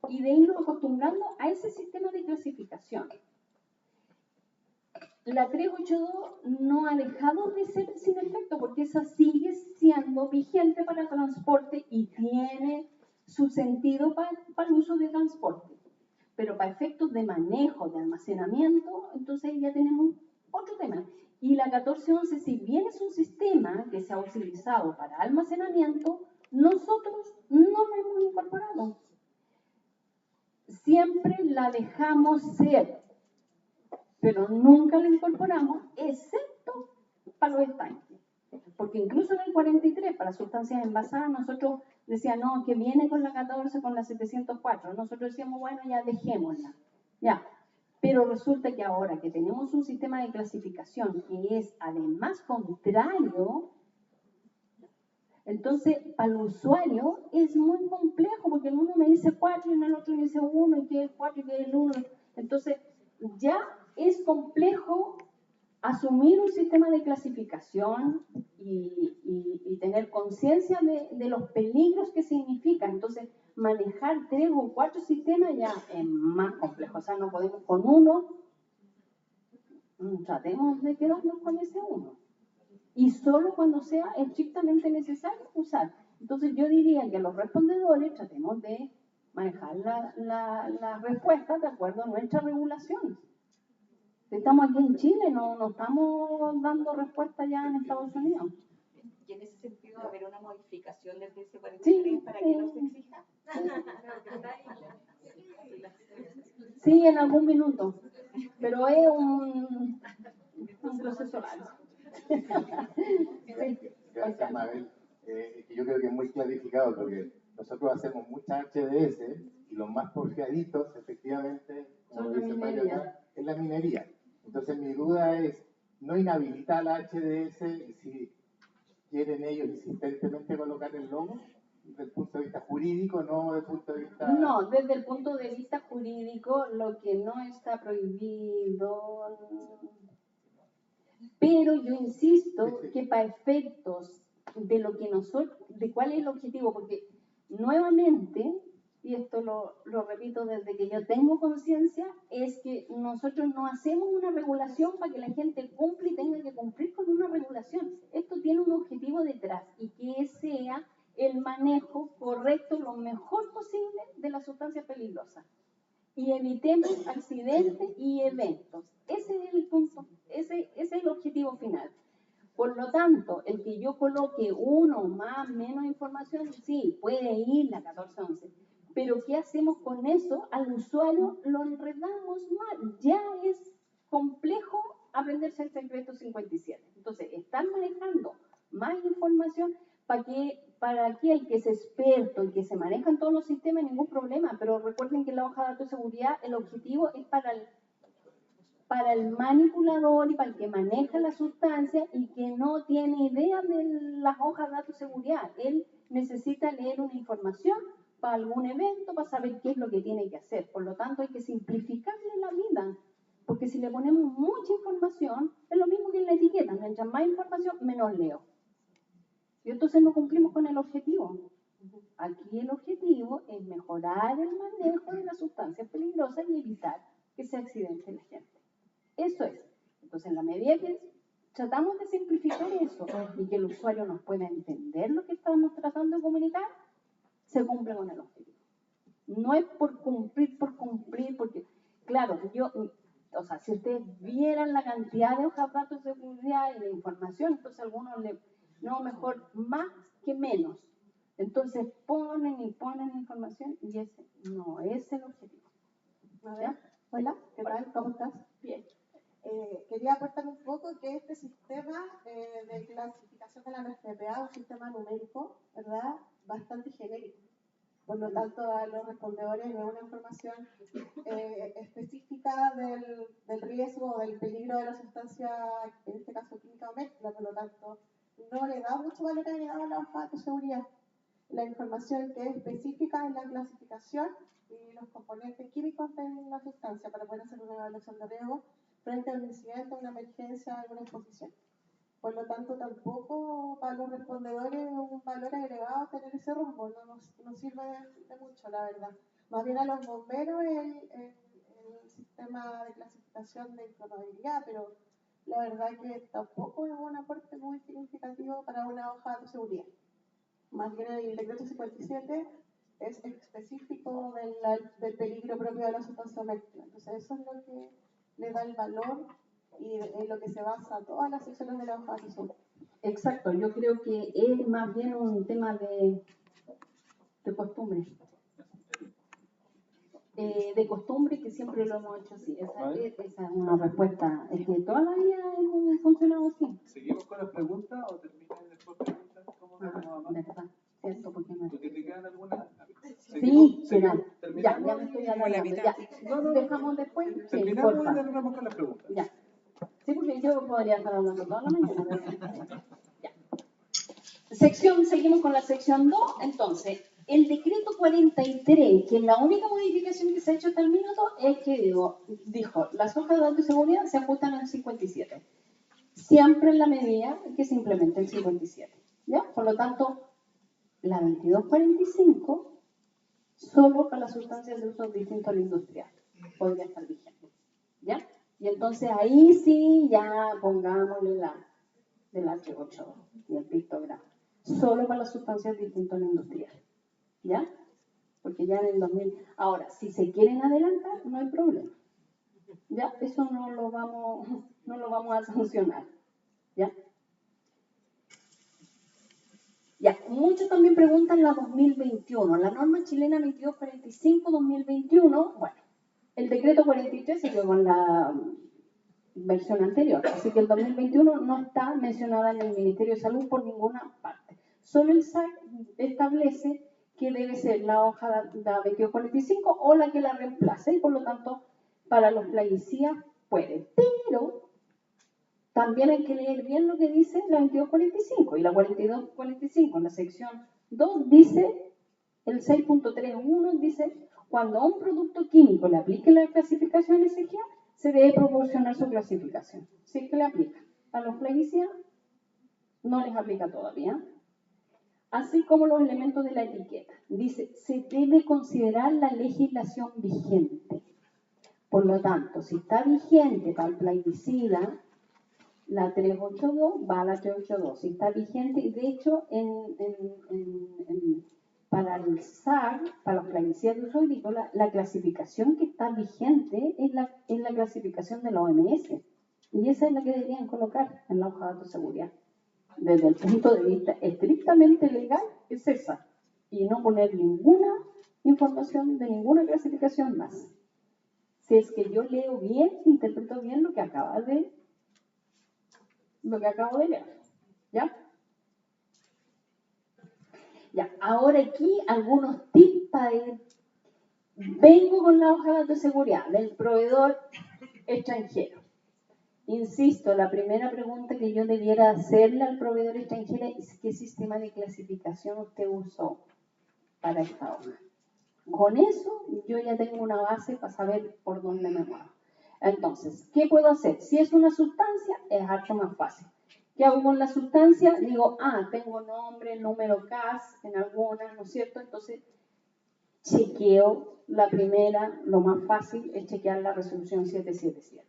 y de irnos acostumbrando a ese sistema de clasificación. La 382 no ha dejado de ser sin efecto porque esa sigue siendo vigente para transporte y tiene su sentido para el uso de transporte. Pero para efectos de manejo, de almacenamiento, entonces ya tenemos otro tema. Y la 1411, si bien es un sistema que se ha utilizado para almacenamiento, nosotros no la hemos incorporado. Siempre la dejamos ser, pero nunca la incorporamos, excepto para los estanques. Porque incluso en el 43, para sustancias envasadas, nosotros decíamos, no, que viene con la 14, con la 704. Nosotros decíamos, bueno, ya dejémosla. Ya. Pero resulta que ahora que tenemos un sistema de clasificación que es además contrario, entonces para el usuario es muy complejo, porque en uno me dice 4 y en el otro me dice 1 y que es 4 y que es el 1. Entonces ya es complejo asumir un sistema de clasificación y tener conciencia de los peligros que significa. Entonces, manejar 3 o 4 sistemas ya es más complejo. O sea, no podemos con uno, tratemos de quedarnos con ese uno. y solo cuando sea estrictamente necesario usar. Entonces yo diría que a los respondedores tratemos de manejar la respuesta de acuerdo a nuestras regulaciones. Estamos aquí en Chile, no estamos dando respuesta ya en Estados Unidos. Y en ese sentido, ¿va a haber una modificación del TC43 Sí, para que no se exija? Sí, en algún minuto, pero es un proceso largo. Gracias, Mabel. Que yo creo que es muy clarificado porque nosotros hacemos muchas HDS y los más porfiaditos, efectivamente, como dice Mario acá, es la minería. Entonces mi duda es, ¿no inhabilita la HDS si quieren ellos insistentemente colocar el logo? Desde el punto de vista jurídico, no desde el punto de vista... No, desde el punto de vista jurídico, lo que no está prohibido, pero yo insisto que para efectos de lo que nosotros, de cuál es el objetivo, porque nuevamente, y esto lo repito desde que yo tengo conciencia, es que nosotros no hacemos una regulación para que la gente cumpla y tenga que cumplir con una regulación. Esto tiene un objetivo detrás y que sea el manejo correcto, lo mejor posible de las sustancias peligrosas. Y evitemos accidentes y eventos. Ese es el punto, ese es el objetivo final. Por lo tanto, el que yo coloque uno más, menos información, sí, puede ir la 1411. Pero ¿qué hacemos con eso? Al usuario lo enredamos mal. Ya es complejo aprenderse el secreto 57. Entonces, están manejando más información para que el que es experto, el que se maneja en todos los sistemas, ningún problema. Pero recuerden que la hoja de datos de seguridad, el objetivo es para el manipulador y para el que maneja la sustancia y que no tiene idea de las hojas de datos de seguridad. Él necesita leer una información para algún evento, para saber qué es lo que tiene que hacer. Por lo tanto, hay que simplificarle la vida, porque si le ponemos mucha información, es lo mismo que en la etiqueta. Mientras más información, menos leo. Y entonces no cumplimos con el objetivo. Aquí el objetivo es mejorar el manejo de las sustancias peligrosas y evitar que se accidente la gente. Eso es. Entonces, en la medida que tratamos de simplificar eso y que el usuario nos pueda entender lo que estamos tratando de comunicar, se cumple con el objetivo. No es por cumplir, porque, claro, si ustedes vieran la cantidad de hojas de datos de seguridad y de información, entonces algunos no, mejor más que menos. Entonces ponen información y ese no es el objetivo. ¿Ya? Hola, ¿qué tal? ¿Cómo estás? Bien. Quería aportar un poco que este sistema de clasificación de la NFPA es un sistema numérico, ¿verdad? Bastante genérico. Por lo tanto, a los respondedores de una información específica del riesgo o del peligro de la sustancia, en este caso química o mezcla, por lo tanto, no le da mucho valor agregado a la hoja de seguridad. La información que es específica en la clasificación y los componentes químicos de la sustancia para poder hacer una evaluación de riesgo frente a un incidente, una emergencia, alguna exposición. Por lo tanto, tampoco para los respondedores es un valor agregado tener ese rumbo, no sirve de mucho, la verdad. Más bien a los bomberos el sistema de clasificación de inflamabilidad, pero la verdad que tampoco es un aporte muy significativo para una hoja de seguridad. Más bien el decreto 57 es específico del peligro propio de la sustancia mezcla. Entonces eso es lo que le da el valor y en lo que se basa todas las secciones de la hoja de seguridad. Exacto, yo creo que es más bien un tema de costumbre. De costumbre que siempre lo hemos hecho así. Esa es una respuesta. Es que toda la vida hemos funcionado así. ¿Seguimos con las preguntas o terminan después preguntas? ¿Cómo verdad, cierto, porque no. ¿Porque te quedan algunas? Sí, pero ya me estoy alargando. Ya, ¿no dejamos después? Terminamos y terminamos con las preguntas. Ya. Sí, porque yo podría estar hablando toda la mañana. Ya. Seguimos con la sección 2. Entonces, el decreto 43, que es la única modificación que se ha hecho hasta el minuto, es que dijo, las hojas de datos de seguridad se ajustan al 57. Siempre en la medida que se implemente el 57. ¿Ya? Por lo tanto, la 2245, solo para las sustancias de uso distinto al industrial, podría estar vigente. ¿Ya? Y entonces ahí sí, ya pongámosle del H8 y el pictograma, solo para las sustancias distintas en la industrial, ¿ya? Porque ya en el 2000, ahora, si se quieren adelantar, no hay problema, ¿ya? Eso no lo vamos a sancionar, ¿ya? Ya, muchos también preguntan la 2021, la norma chilena 2245-2021, bueno, el decreto 43 se quedó con la versión anterior, así que el 2021 no está mencionada en el Ministerio de Salud por ninguna parte. Solo el SAC establece que debe ser la hoja de la 2245 o la que la reemplace, y por lo tanto, para los plaguicidas puede, pero también hay que leer bien lo que dice la 2245 y la 4245 en la sección 2 dice, el 6.31 dice, cuando a un producto químico le aplique la clasificación SGA, se debe proporcionar su clasificación. Sí que le aplica. A los plaguicidas no les aplica todavía. Así como los elementos de la etiqueta. Dice, se debe considerar la legislación vigente. Por lo tanto, si está vigente para el plaguicida, la 382 va a la 382. Si está vigente, y de hecho, para el SAR, para los plaguicidas de uso agrícola, la clasificación que está vigente es la clasificación de la OMS. Y esa es la que deberían colocar en la hoja de datos de seguridad. Desde el punto de vista estrictamente legal, es esa. Y no poner ninguna información de ninguna clasificación más. Si es que yo leo bien, interpreto bien lo que acabo de leer. ¿Ya? Ya, ahora aquí algunos tips para ir. Vengo con la hoja de datos de seguridad del proveedor extranjero. Insisto, la primera pregunta que yo debiera hacerle al proveedor extranjero es qué sistema de clasificación usted usó para esta hoja. Con eso yo ya tengo una base para saber por dónde me muevo. Entonces, ¿qué puedo hacer? Si es una sustancia, es harto más fácil. ¿Qué hago con la sustancia? Digo, tengo nombre, número CAS en algunas, ¿no es cierto? Entonces, chequeo la primera, lo más fácil es chequear la resolución 777.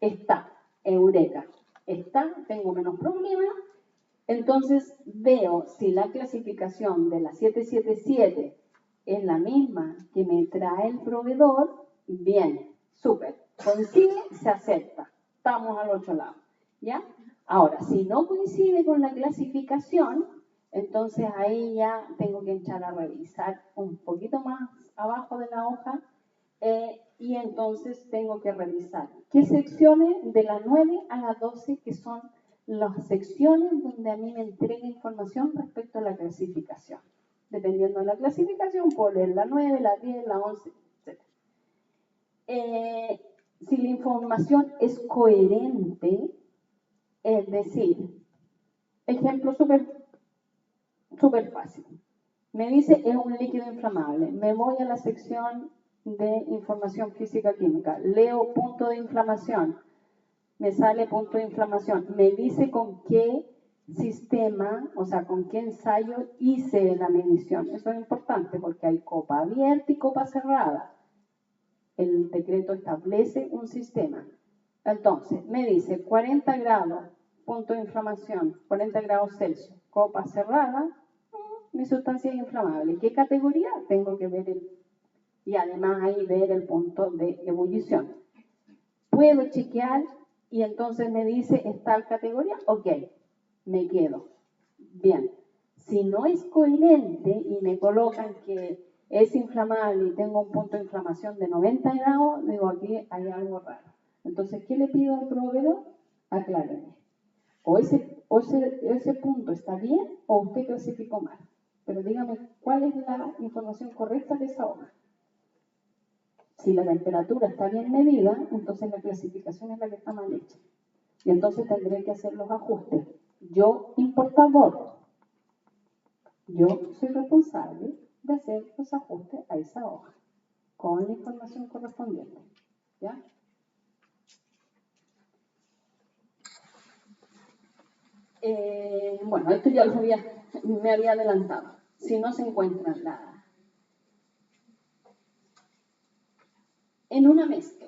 Está, eureka, está, tengo menos problemas. Entonces, veo si la clasificación de la 777 es la misma que me trae el proveedor, bien, súper, coincide, se acepta, estamos al otro lado, ¿ya? Ahora, si no coincide con la clasificación, entonces ahí ya tengo que echar a revisar un poquito más abajo de la hoja y entonces tengo que revisar qué secciones de la 9 a la 12 que son las secciones donde a mí me entrega información respecto a la clasificación. Dependiendo de la clasificación, puedo leer la 9, la 10, la 11, etc. Si la información es coherente, es decir, ejemplo súper fácil. Me dice es un líquido inflamable. Me voy a la sección de información física-química. Leo punto de inflamación. Me sale punto de inflamación. Me dice con qué sistema, o sea, con qué ensayo hice la medición. Eso es importante porque hay copa abierta y copa cerrada. El decreto establece un sistema. Entonces, me dice 40 grados, punto de inflamación, 40 grados Celsius, copa cerrada, mi sustancia es inflamable. ¿Qué categoría? Tengo que ver y además ahí ver el punto de ebullición. Puedo chequear y entonces me dice, ¿es tal categoría? Ok, me quedo. Bien. Si no es coherente y me colocan que es inflamable y tengo un punto de inflamación de 90 grados, digo, aquí hay algo raro. Entonces, ¿qué le pido al proveedor? Acláreme. O ese punto está bien o usted clasificó mal. Pero dígame, ¿cuál es la información correcta de esa hoja? Si la temperatura está bien medida, entonces la clasificación es la que está mal hecha. Y entonces tendré que hacer los ajustes. Yo, importador, yo soy responsable de hacer los ajustes a esa hoja con la información correspondiente. ¿Ya? Bueno, esto ya me había adelantado. Si no se encuentra en una mezcla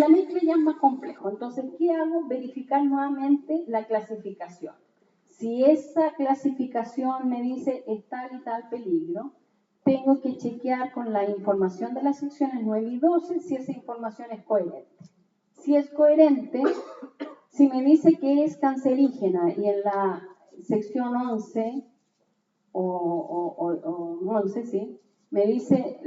la mezcla ya es más complejo. Entonces, ¿qué hago? Verificar nuevamente la clasificación. Si esa clasificación me dice es tal y tal peligro, tengo que chequear con la información de las secciones 9 y 12 si esa información es coherente. Si es coherente, si me dice que es cancerígena y en la sección 11 o 11, sí, me dice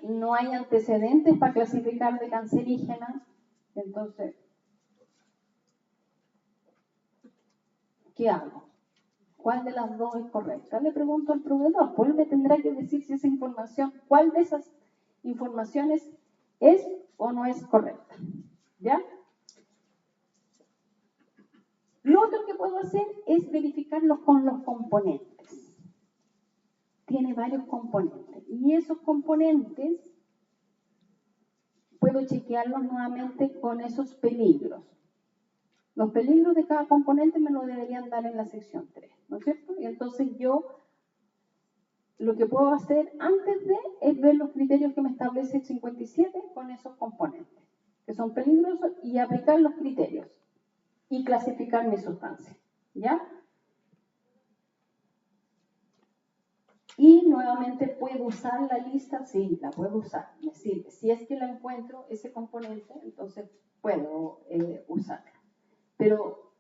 no hay antecedentes para clasificar de cancerígena, entonces, ¿qué hago? ¿Cuál de las dos es correcta? Le pregunto al proveedor, pues él me tendrá que decir si esa información, cuál de esas informaciones es o no es correcta. ¿Ya? Lo otro que puedo hacer es verificarlo con los componentes. Tiene varios componentes. Y esos componentes puedo chequearlos nuevamente con esos peligros. Los peligros de cada componente me lo deberían dar en la sección 3, ¿no es cierto? Y entonces yo lo que puedo hacer antes de es ver los criterios que me establece el 57 con esos componentes, que son peligrosos, y aplicar los criterios y clasificar mi sustancia, ¿ya? Y nuevamente, ¿puedo usar la lista? Sí, la puedo usar, me sirve. Si es que la encuentro, ese componente, entonces puedo usarla. Pero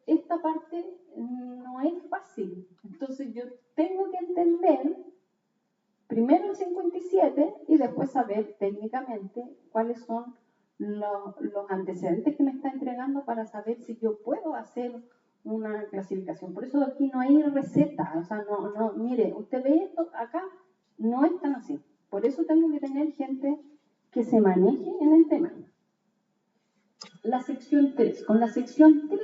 esta parte no es fácil. Entonces yo tengo que entender primero el 57 y después saber técnicamente cuáles son los antecedentes que me está entregando para saber si yo puedo hacer una clasificación. Por eso aquí no hay receta. O sea, no, mire, usted ve esto acá, no es tan así. Por eso tengo que tener gente que se maneje en el tema. La sección 3. Con la sección 3,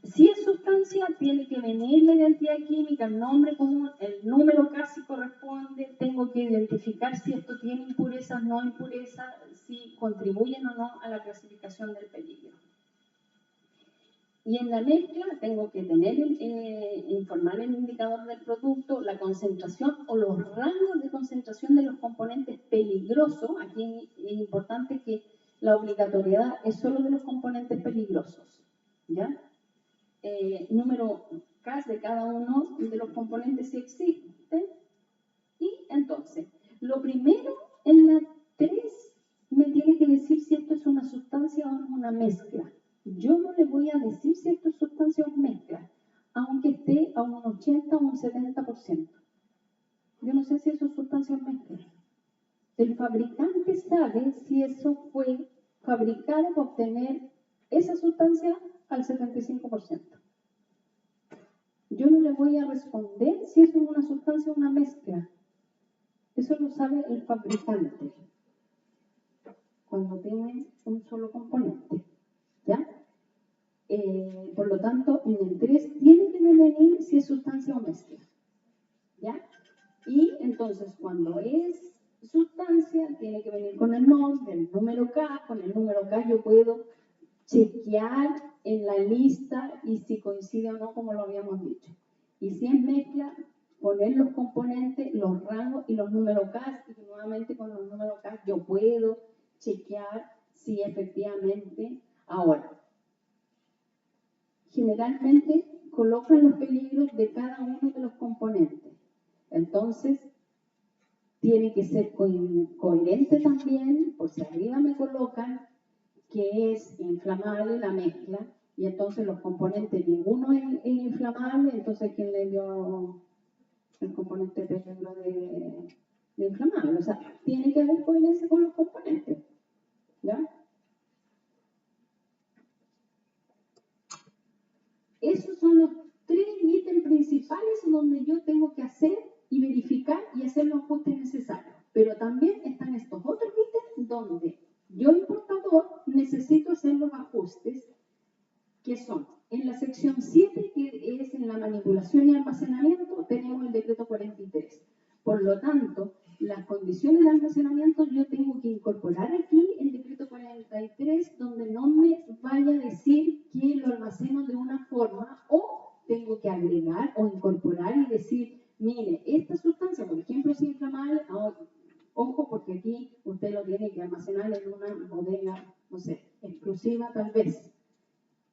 si es sustancia, tiene que venir la identidad química, el nombre común, el número casi corresponde, tengo que identificar si esto tiene impurezas, no impurezas, si contribuyen o no a la clasificación del peligro. Y en la mezcla tengo que tener, informar el indicador del producto, la concentración o los rangos de concentración de los componentes peligrosos. Aquí es importante que la obligatoriedad es solo de los componentes peligrosos, ¿ya? Número CAS de cada uno de los componentes si existen. Y entonces, lo primero en la 3 me tiene que decir si esto es una sustancia o una mezcla. Yo no le voy a decir si esto es sustancia o mezcla, aunque esté a un 80 o un 70%. Yo no sé si eso es sustancia o mezcla. El fabricante sabe si eso fue fabricado para obtener esa sustancia al 75%. Yo no le voy a responder si eso es una sustancia o una mezcla. Eso lo sabe el fabricante cuando tiene un solo componente, ¿ya? Por lo tanto, en el 3 tiene que venir si es sustancia o mezcla, ¿ya? Y entonces, cuando es sustancia, tiene que venir con el nombre, el número K. Con el número K yo puedo chequear en la lista y si coincide o no, como lo habíamos dicho. Y si es mezcla, poner los componentes, los rangos y los números K, y nuevamente con los números K yo puedo chequear si efectivamente. Ahora, generalmente colocan los peligros de cada uno de los componentes. Entonces, tiene que ser coherente también, por si arriba me colocan que es inflamable la mezcla, y entonces los componentes, ninguno es inflamable, entonces ¿quién le dio el componente de inflamable? O sea, tiene que haber coherencia con los componentes, ¿ya? Esos son los 3 ítems principales donde yo tengo que hacer y verificar y hacer los ajustes necesarios. Pero también están estos otros ítems donde yo, importador, necesito hacer los ajustes, que son en la sección 7, que es en la manipulación y almacenamiento, tenemos el decreto 43. Por lo tanto, las condiciones de almacenamiento yo tengo que incorporar aquí el decreto 43, donde no me vaya a decir que lo almaceno de una forma, o tengo que agregar o incorporar y decir, mire, esta sustancia, por ejemplo, si es inflamable, ojo, porque aquí usted lo tiene tal vez.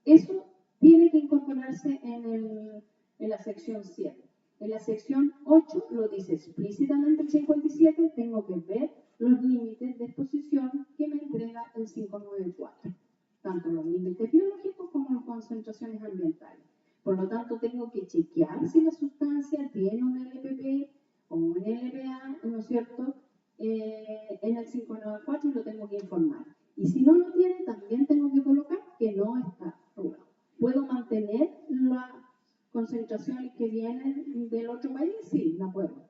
Eso tiene que incorporarse en la sección 7. En la sección 8 lo dice explícitamente el 57, tengo que ver los límites de exposición que me entrega el 594, tanto los límites biológicos como las concentraciones ambientales. Por lo tanto, tengo que chequear si la sustancia tiene un LPP o un LPA, ¿no es cierto?, en el 594 y lo tengo que informar. Y si no lo tiene, también tengo que colocar que no está regulado. ¿Puedo mantener las concentraciones que vienen del otro país? Sí, la puedo.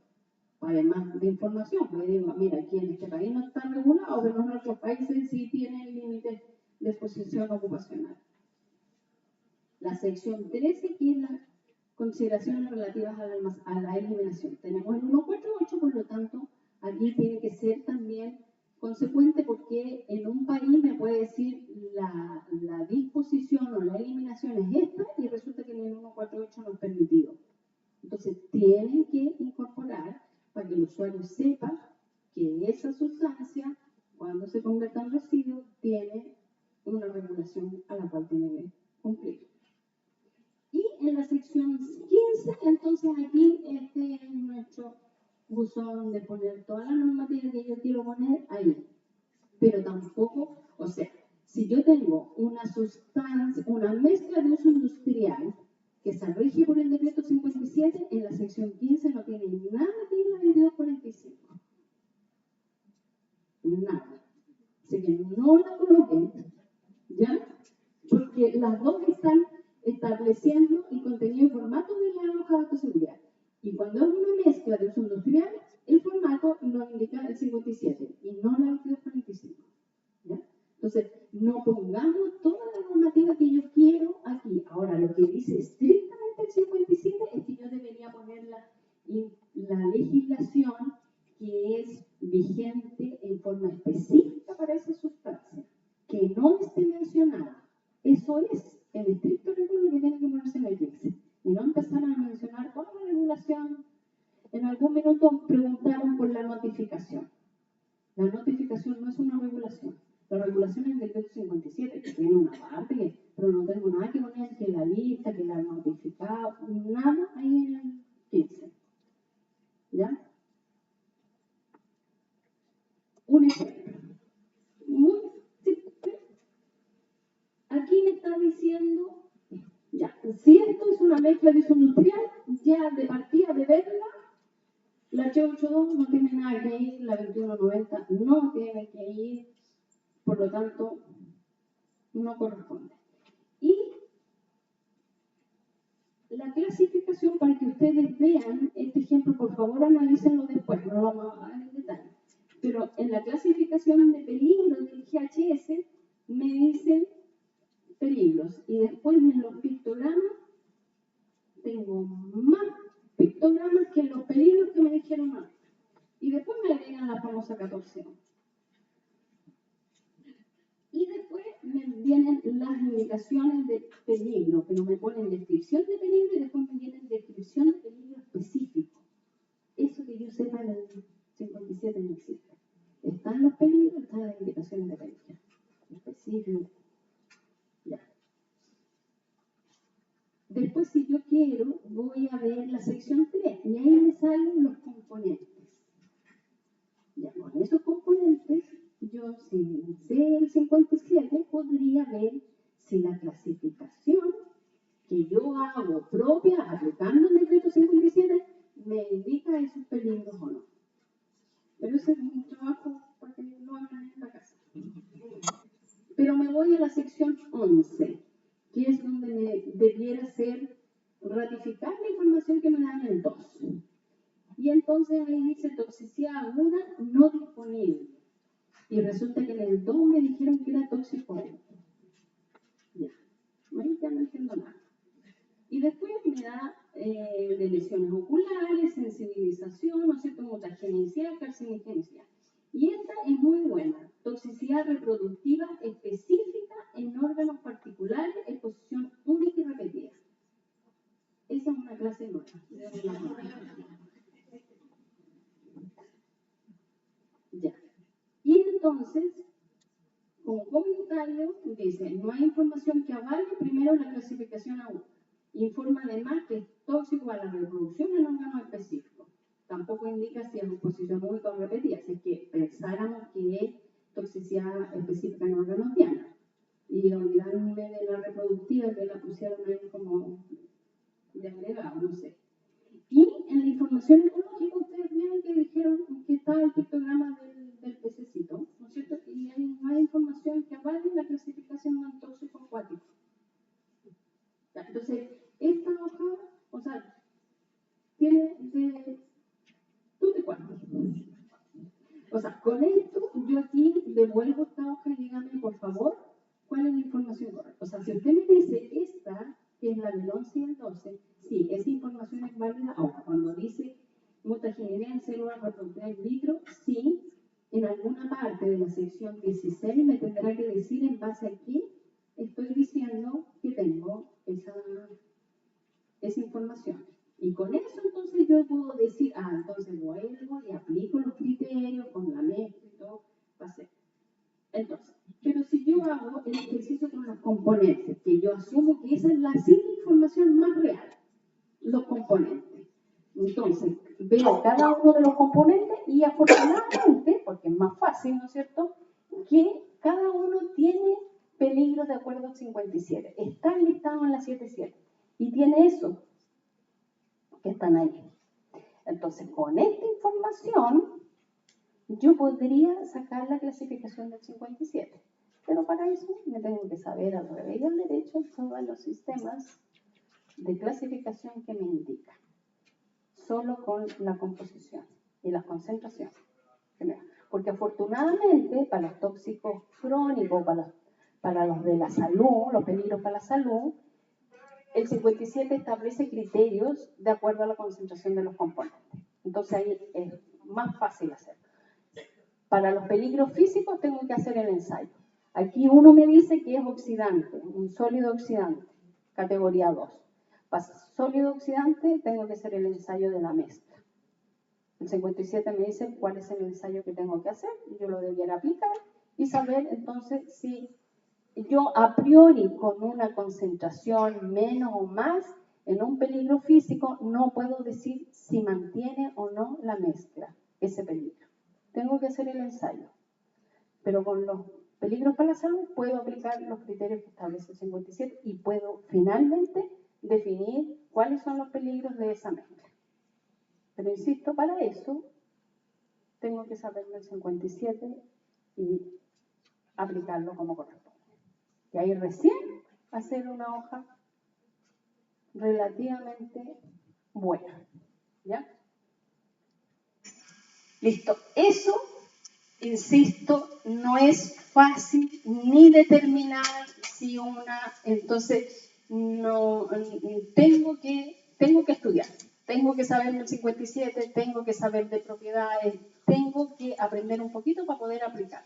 Además de información, me digo, mira, aquí en este país no está regulado, pero en otros países sí tienen límites de exposición ocupacional. La sección 13, que es las consideraciones relativas a la eliminación. Tenemos el 148, por lo tanto, aquí tiene que ser también consecuente porque en un país me puede decir la disposición o la eliminación es esta y resulta que en el 148 no es permitido. Entonces, tienen que incorporar para que el usuario sepa que esa sustancia, cuando se convierta en residuo, tiene una regulación a la cual tiene que cumplir. Y en la sección 15, entonces aquí este es nuestro buzón de poner toda la normativa que yo quiero poner ahí. Pero tampoco, o sea, si yo tengo una sustancia, una mezcla de uso industrial que se rige por el decreto 57, en la sección 15 no tiene nada que ir a 2245. Nada. Así que no la coloquen, ¿ya? Porque las dos están estableciendo el contenido y formato de la hoja de autoseguridad. Y cuando es una mezcla de uso industrial, el formato lo indica el 57 y no la 2245. ¿Ya? Entonces, no pongamos toda la normativa que yo quiero aquí. Ahora, lo que dice estrictamente el 57 es que yo debería poner la legislación que es vigente en forma específica para esa sustancia, que no esté mencionada. Eso es el estricto rigor que tiene que ponerse en el 15. Y no empezar a mencionar toda la regulación. En algún minuto preguntaron por la notificación. La notificación no es una regulación. La regulación es del decreto 57, que tiene una parte, pero no tengo nada que poner que la lista, que la notificado, nada ahí en el 15. ¿Ya? Un ejemplo. Muy simple. Aquí me está diciendo, ya, si esto es una mezcla de uso industrial, ya de partida de verla, la H82 no tiene nada que ir, la 2190 no tiene que ir, por lo tanto, no corresponde. Y la clasificación, para que ustedes vean este ejemplo, por favor analícenlo después, no lo vamos a ver en detalle. Pero en la clasificación de peligros del GHS me dicen peligros y después en los pictogramas tengo más pictogramas que los peligros que me dijeron antes. Y después me agregan la famosa 14. Y después me vienen las indicaciones de peligro, pero me ponen descripción de peligro y después me vienen descripción de peligro específico. Eso que yo sepa en el 57 no existe. Están los peligros, están las indicaciones de peligro. Específico. Ya. Después, si yo quiero, voy a ver la sección 3 y ahí me salen los componentes. Ya, con esos componentes, yo, si sé el 57, podría ver si la clasificación que yo hago propia, aplicando el decreto 57, me indica esos peligros o no. Pero ese es un trabajo para que lo hagan en la casa. Pero me voy a la sección 11, que es donde me debiera ser ratificar la información que me dan en el 2. Y entonces ahí dice toxicidad aguda no disponible. Y resulta que en el 2 me dijeron que era tóxico. Ya, ahí ya no entiendo nada. Y después me da de lesiones oculares, sensibilización, no sé, mutagenicidad, carcinogenicidad. Y esta es muy buena. Toxicidad reproductiva específica en órganos particulares, exposición única y repetida. Esa es una clase nueva. Ya. Y entonces, como comentario, dice, no hay información que avale primero la clasificación A1. Informa además que es tóxico a la reproducción en órganos específicos. Tampoco indica si es exposición única o repetida, si es que pensáramos que es toxicidad específica en órganos diana. Y olvidarme de la reproductiva, que la pusieron ahí como de agregado, no sé. Y en la información ecológica, ustedes vieron que dijeron que está el pictograma del pececito, ¿no es cierto? Y hay más información que avale la clasificación de un tóxico acuático. Entonces, esta hoja, o sea, tiene de... ¿Tú te cuántos? O sea, con esto, yo aquí devuelvo esta hoja y dígame, por favor, cuál es la información correcta. O sea, si usted me dice esta, que es la del 11 y el 12, sí, esa información es válida. Ahora, cuando dice mutageneidad en células reproductivas in vitro, sí, en alguna parte de la sección 16 me tendrá que decir en base a qué estoy diciendo que tengo esa información. Y con eso entonces yo puedo decir, entonces vuelvo y aplico los criterios con la mezcla y todo, va a ser. Entonces, pero si yo hago el ejercicio con los componentes, que yo asumo que esa es la información más real, los componentes. Entonces, veo cada uno de los componentes y afortunadamente, porque es más fácil, ¿no es cierto?, que cada uno tiene peligros de acuerdo al 57. Está listado en la 77 y tiene eso que están ahí. Entonces, con esta información, yo podría sacar la clasificación del 57. Pero para eso me tengo que saber al revés y al derecho todos los sistemas de clasificación que me indican. Solo con la composición y las concentraciones. Porque afortunadamente, para los tóxicos crónicos, para los de la salud, los peligros para la salud, el 57 establece criterios de acuerdo a la concentración de los componentes. Entonces ahí es más fácil hacerlo. Para los peligros físicos tengo que hacer el ensayo. Aquí uno me dice que es oxidante, un sólido oxidante, categoría 2. Para sólido oxidante tengo que hacer el ensayo de la mezcla. El 57 me dice cuál es el ensayo que tengo que hacer, yo lo debiera aplicar y saber entonces si yo a priori con una concentración menos o más en un peligro físico no puedo decir si mantiene o no la mezcla ese peligro. Tengo que hacer el ensayo. Pero con los peligros para la salud puedo aplicar los criterios que establece el 57 y puedo finalmente definir cuáles son los peligros de esa mezcla. Pero insisto, para eso tengo que saberme el 57 y aplicarlo como corresponde. Y ahí recién hacer una hoja relativamente buena. ¿Ya? Listo. Eso, insisto, no es fácil ni determinar si una... Entonces, no tengo que estudiar. Tengo que saber del 57, tengo que saber de propiedades, tengo que aprender un poquito para poder aplicar.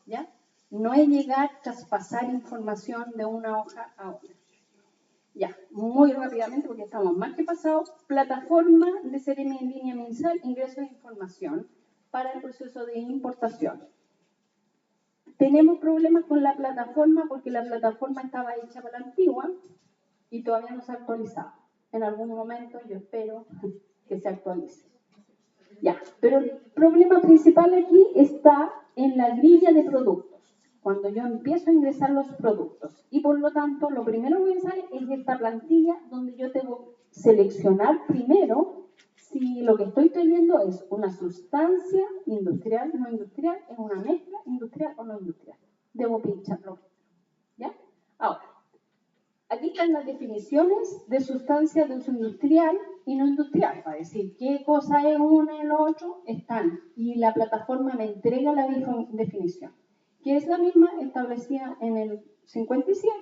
¿Ya? No es llegar a traspasar información de una hoja a otra. Ya, muy rápidamente, porque estamos más que pasados. Plataforma de CRM en línea MinSal, ingreso de información para el proceso de importación. Tenemos problemas con la plataforma porque la plataforma estaba hecha para la antigua y todavía no se ha actualizado. En algún momento yo espero que se actualice. Ya, pero el problema principal aquí está en la grilla de productos, cuando yo empiezo a ingresar los productos. Y por lo tanto, lo primero que voy a hacer es esta plantilla donde yo tengo que seleccionar primero si lo que estoy trayendo es una sustancia industrial, no industrial, es una mezcla industrial o no industrial. Debo pincharlo. ¿Ya? Ahora, aquí están las definiciones de sustancia de uso industrial y no industrial, para decir qué cosa es uno y lo otro, están. Y la plataforma me entrega la definición, que es la misma establecida en el 57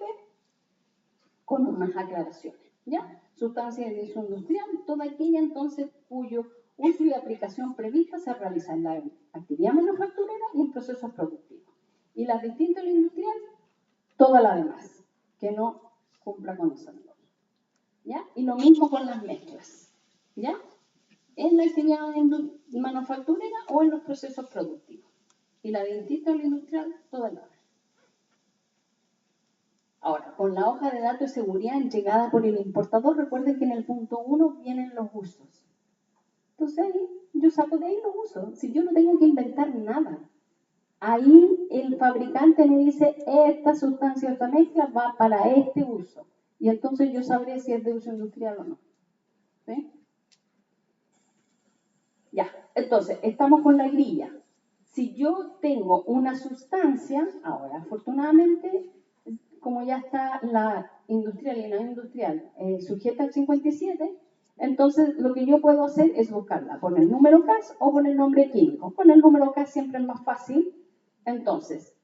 con unas aclaraciones. ¿Ya? Sustancia de uso industrial, toda aquella entonces cuyo uso y aplicación prevista se realiza en la actividad manufacturera y en procesos productivos. Y las distintas de lo industrial, toda la demás, que no cumpla con esa norma. ¿Ya? Y lo mismo con las mezclas. ¿Ya? En la actividad manufacturera o en los procesos productivos. Y la distinta de lo industrial, toda la demás. Ahora, con la hoja de datos de seguridad entregada por el importador, recuerden que en el punto 1 vienen los usos. Entonces ahí, yo saco de ahí los usos. Si yo no tengo que inventar nada. Ahí el fabricante me dice, esta sustancia, esta mezcla va para este uso. Y entonces yo sabré si es de uso industrial o no. ¿Sí? Ya, entonces, estamos con la grilla. Si yo tengo una sustancia, ahora afortunadamente, como ya está la industrial y no industrial sujeta al 57, entonces lo que yo puedo hacer es buscarla por el número CAS o por el nombre químico. Con el número CAS siempre es más fácil. Entonces,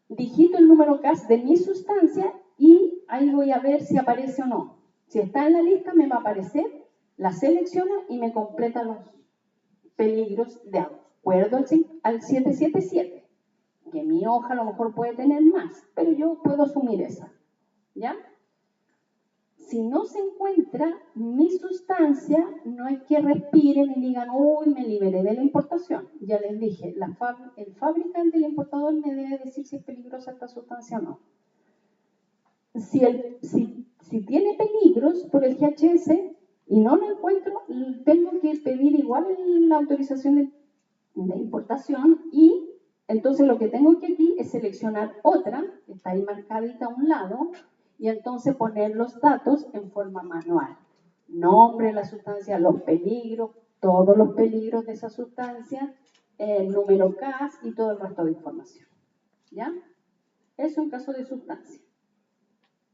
digito el número CAS de mi sustancia y ahí voy a ver si aparece o no. Si está en la lista me va a aparecer, la selecciona y me completa los peligros de acuerdo al 777. Que mi hoja a lo mejor puede tener más, pero yo puedo asumir esa. ¿Ya? Si no se encuentra mi sustancia, no hay que respiren y digan, uy, me liberé de la importación. Ya les dije, el fabricante y el importador me debe decir si es peligrosa esta sustancia o no. Si tiene peligros por el GHS y no lo encuentro, tengo que pedir igual la autorización de importación y entonces lo que tengo que aquí es seleccionar otra, que está ahí marcadita a un lado, y entonces poner los datos en forma manual. Nombre de la sustancia, los peligros, todos los peligros de esa sustancia, el número CAS y todo el resto de información. ¿Ya? Eso en caso de sustancia.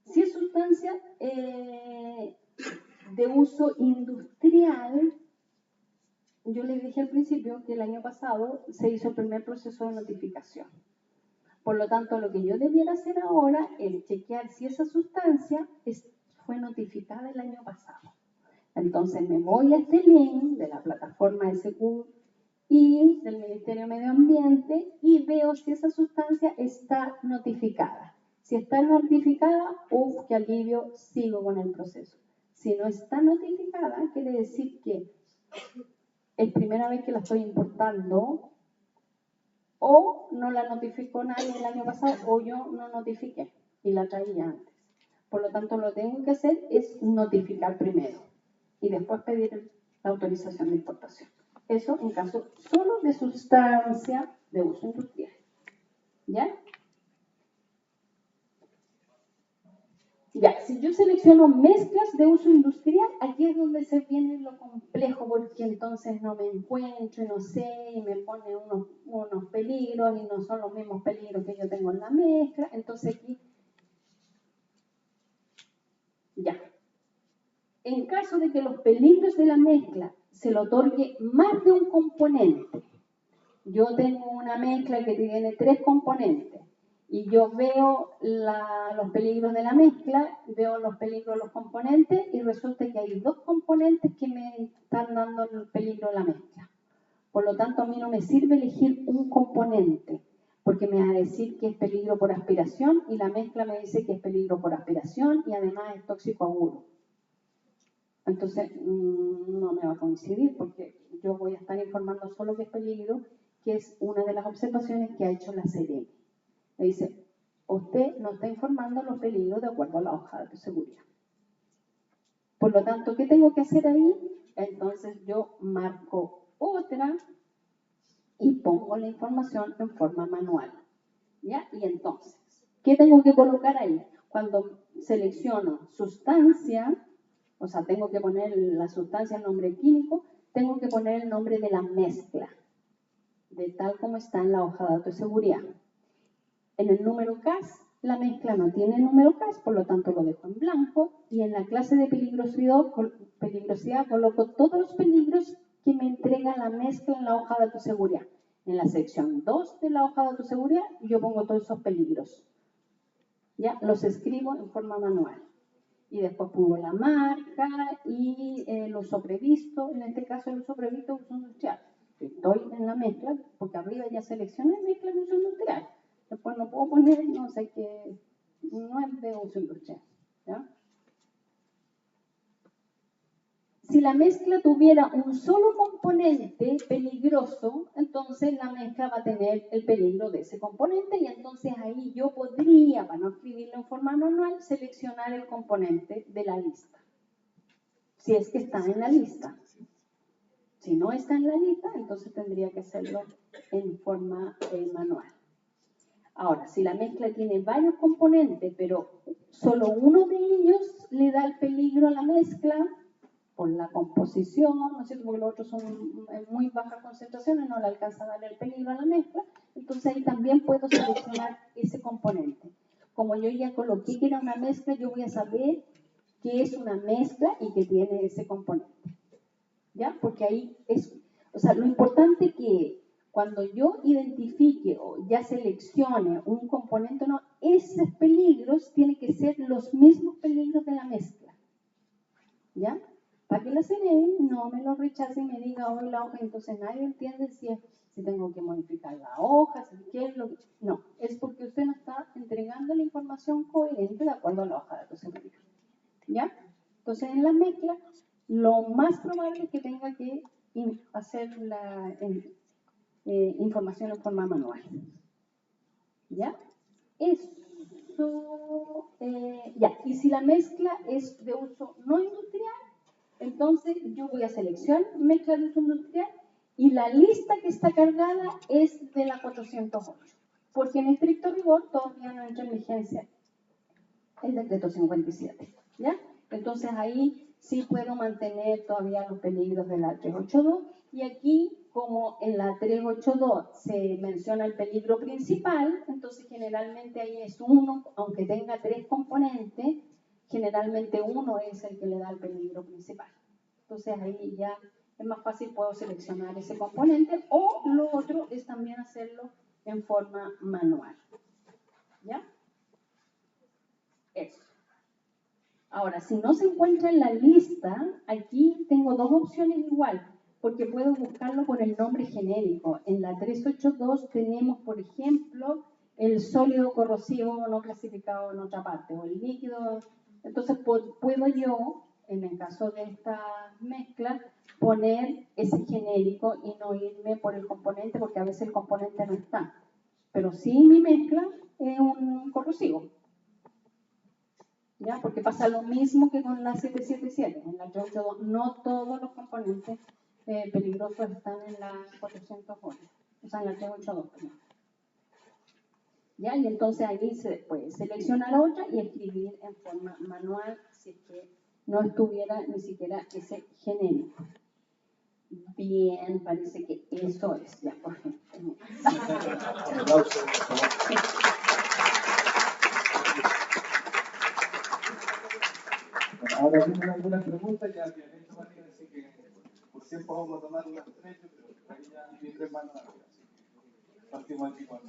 Si es sustancia de uso industrial, yo les dije al principio que el año pasado se hizo el primer proceso de notificación. Por lo tanto, lo que yo debiera hacer ahora es chequear si esa sustancia fue notificada el año pasado. Entonces me voy a este link de la plataforma SQ y del Ministerio de Medio Ambiente y veo si esa sustancia está notificada. Si está notificada, qué alivio, sigo con el proceso. Si no está notificada, quiere decir que es primera vez que la estoy importando o no la notificó nadie el año pasado o yo no notifiqué y la traía antes. Por lo tanto, lo que tengo que hacer es notificar primero y después pedir la autorización de importación. Eso en caso solo de sustancia de uso industrial. ¿Ya? Ya, si yo selecciono mezclas de uso industrial, aquí es donde se viene lo complejo, porque entonces no me encuentro y no sé, y me pone unos peligros y no son los mismos peligros que yo tengo en la mezcla. Entonces aquí, ya. En caso de que los peligros de la mezcla se le otorgue más de un componente, yo tengo una mezcla que tiene 3 componentes, y yo veo los peligros de la mezcla, veo los peligros de los componentes y resulta que hay 2 componentes que me están dando el peligro de la mezcla. Por lo tanto, a mí no me sirve elegir un componente, porque me va a decir que es peligro por aspiración y la mezcla me dice que es peligro por aspiración y además es tóxico agudo. Entonces, no me va a coincidir porque yo voy a estar informando solo que es peligro, que es una de las observaciones que ha hecho la CEREMI. Le dice, usted no está informando los peligros de acuerdo a la hoja de seguridad. Por lo tanto, ¿qué tengo que hacer ahí? Entonces yo marco otra y pongo la información en forma manual. ¿Ya? Y entonces, ¿qué tengo que colocar ahí? Cuando selecciono sustancia, o sea, tengo que poner la sustancia, el nombre químico, tengo que poner el nombre de la mezcla, de tal como está en la hoja de datos de seguridad. En el número CAS, la mezcla no tiene número CAS, por lo tanto lo dejo en blanco, y en la clase de peligrosidad coloco todos los peligros que me entrega la mezcla en la hoja de datos de seguridad. En la sección 2 de la hoja de datos de seguridad, yo pongo todos esos peligros. ¿Ya? Los escribo en forma manual. Y después pongo la marca y el uso previsto, en este caso el uso previsto es uso industrial. Estoy en la mezcla, porque arriba ya seleccioné mezcla de uso industrial. Después no puedo poner, no sé qué, no es de uso industrial. ¿Ya? Si la mezcla tuviera un solo componente peligroso, entonces la mezcla va a tener el peligro de ese componente y entonces ahí yo podría, para no escribirlo en forma manual, seleccionar el componente de la lista. Si es que está en la lista. Si no está en la lista, entonces tendría que hacerlo en forma manual. Ahora, si la mezcla tiene varios componentes, pero solo uno de ellos le da el peligro a la mezcla, por la composición, ¿no es cierto? Porque los otros son en muy bajas concentraciones, no le alcanza a darle el peligro a la mezcla, entonces ahí también puedo seleccionar ese componente. Como yo ya coloqué que era una mezcla, yo voy a saber qué es una mezcla y que tiene ese componente. ¿Ya? Porque ahí es, o sea, lo importante que cuando yo identifique o ya seleccione un componente o no, esos peligros tienen que ser los mismos peligros de la mezcla. ¿Ya? Para que la CNE no me lo rechace y me diga hoy la hoja, entonces nadie entiende si tengo que modificar la hoja, si qué es lo que... No, es porque usted no está entregando la información coherente de acuerdo a la hoja de datos seguridad. ¿Ya? Entonces en la mezcla, lo más probable es que tenga que hacer la información en forma manual. ¿Ya? Eso, ya. Y si la mezcla es de uso no industrial, entonces yo voy a seleccionar mezcla de uso industrial y la lista que está cargada es de la 408, porque en estricto rigor todavía no entra en vigencia el decreto 57, ¿ya? Entonces ahí sí puedo mantener todavía los peligros de la 382 y aquí como en la 382 se menciona el peligro principal, entonces generalmente ahí es uno, aunque tenga tres componentes, generalmente uno es el que le da el peligro principal. Entonces ahí ya es más fácil, puedo seleccionar ese componente o lo otro es también hacerlo en forma manual. ¿Ya? Eso. Ahora, si no se encuentra en la lista, aquí tengo dos opciones igual, porque puedo buscarlo por el nombre genérico. En la 382 tenemos, por ejemplo, el sólido corrosivo no clasificado en otra parte, o el líquido. Entonces, puedo yo, en el caso de esta mezcla, poner ese genérico y no irme por el componente, porque a veces el componente no está. Pero sí mi mezcla es un corrosivo. ¿Ya? Porque pasa lo mismo que con la 777. En la 382 no todos los componentes peligrosos están en la 408. O sea, en la 382. Perdón. ¿Ya? Y entonces ahí se puede seleccionar otra y escribir en forma manual si es que no estuviera ni siquiera ese genérico. Bien, parece que eso es. Ya, por ejemplo. Ahora tienen algunas preguntas, ya habían hecho varias, así que por tiempo vamos a tomar las tres, pero ahí ya hay tres manos arriba. Partimos aquí con...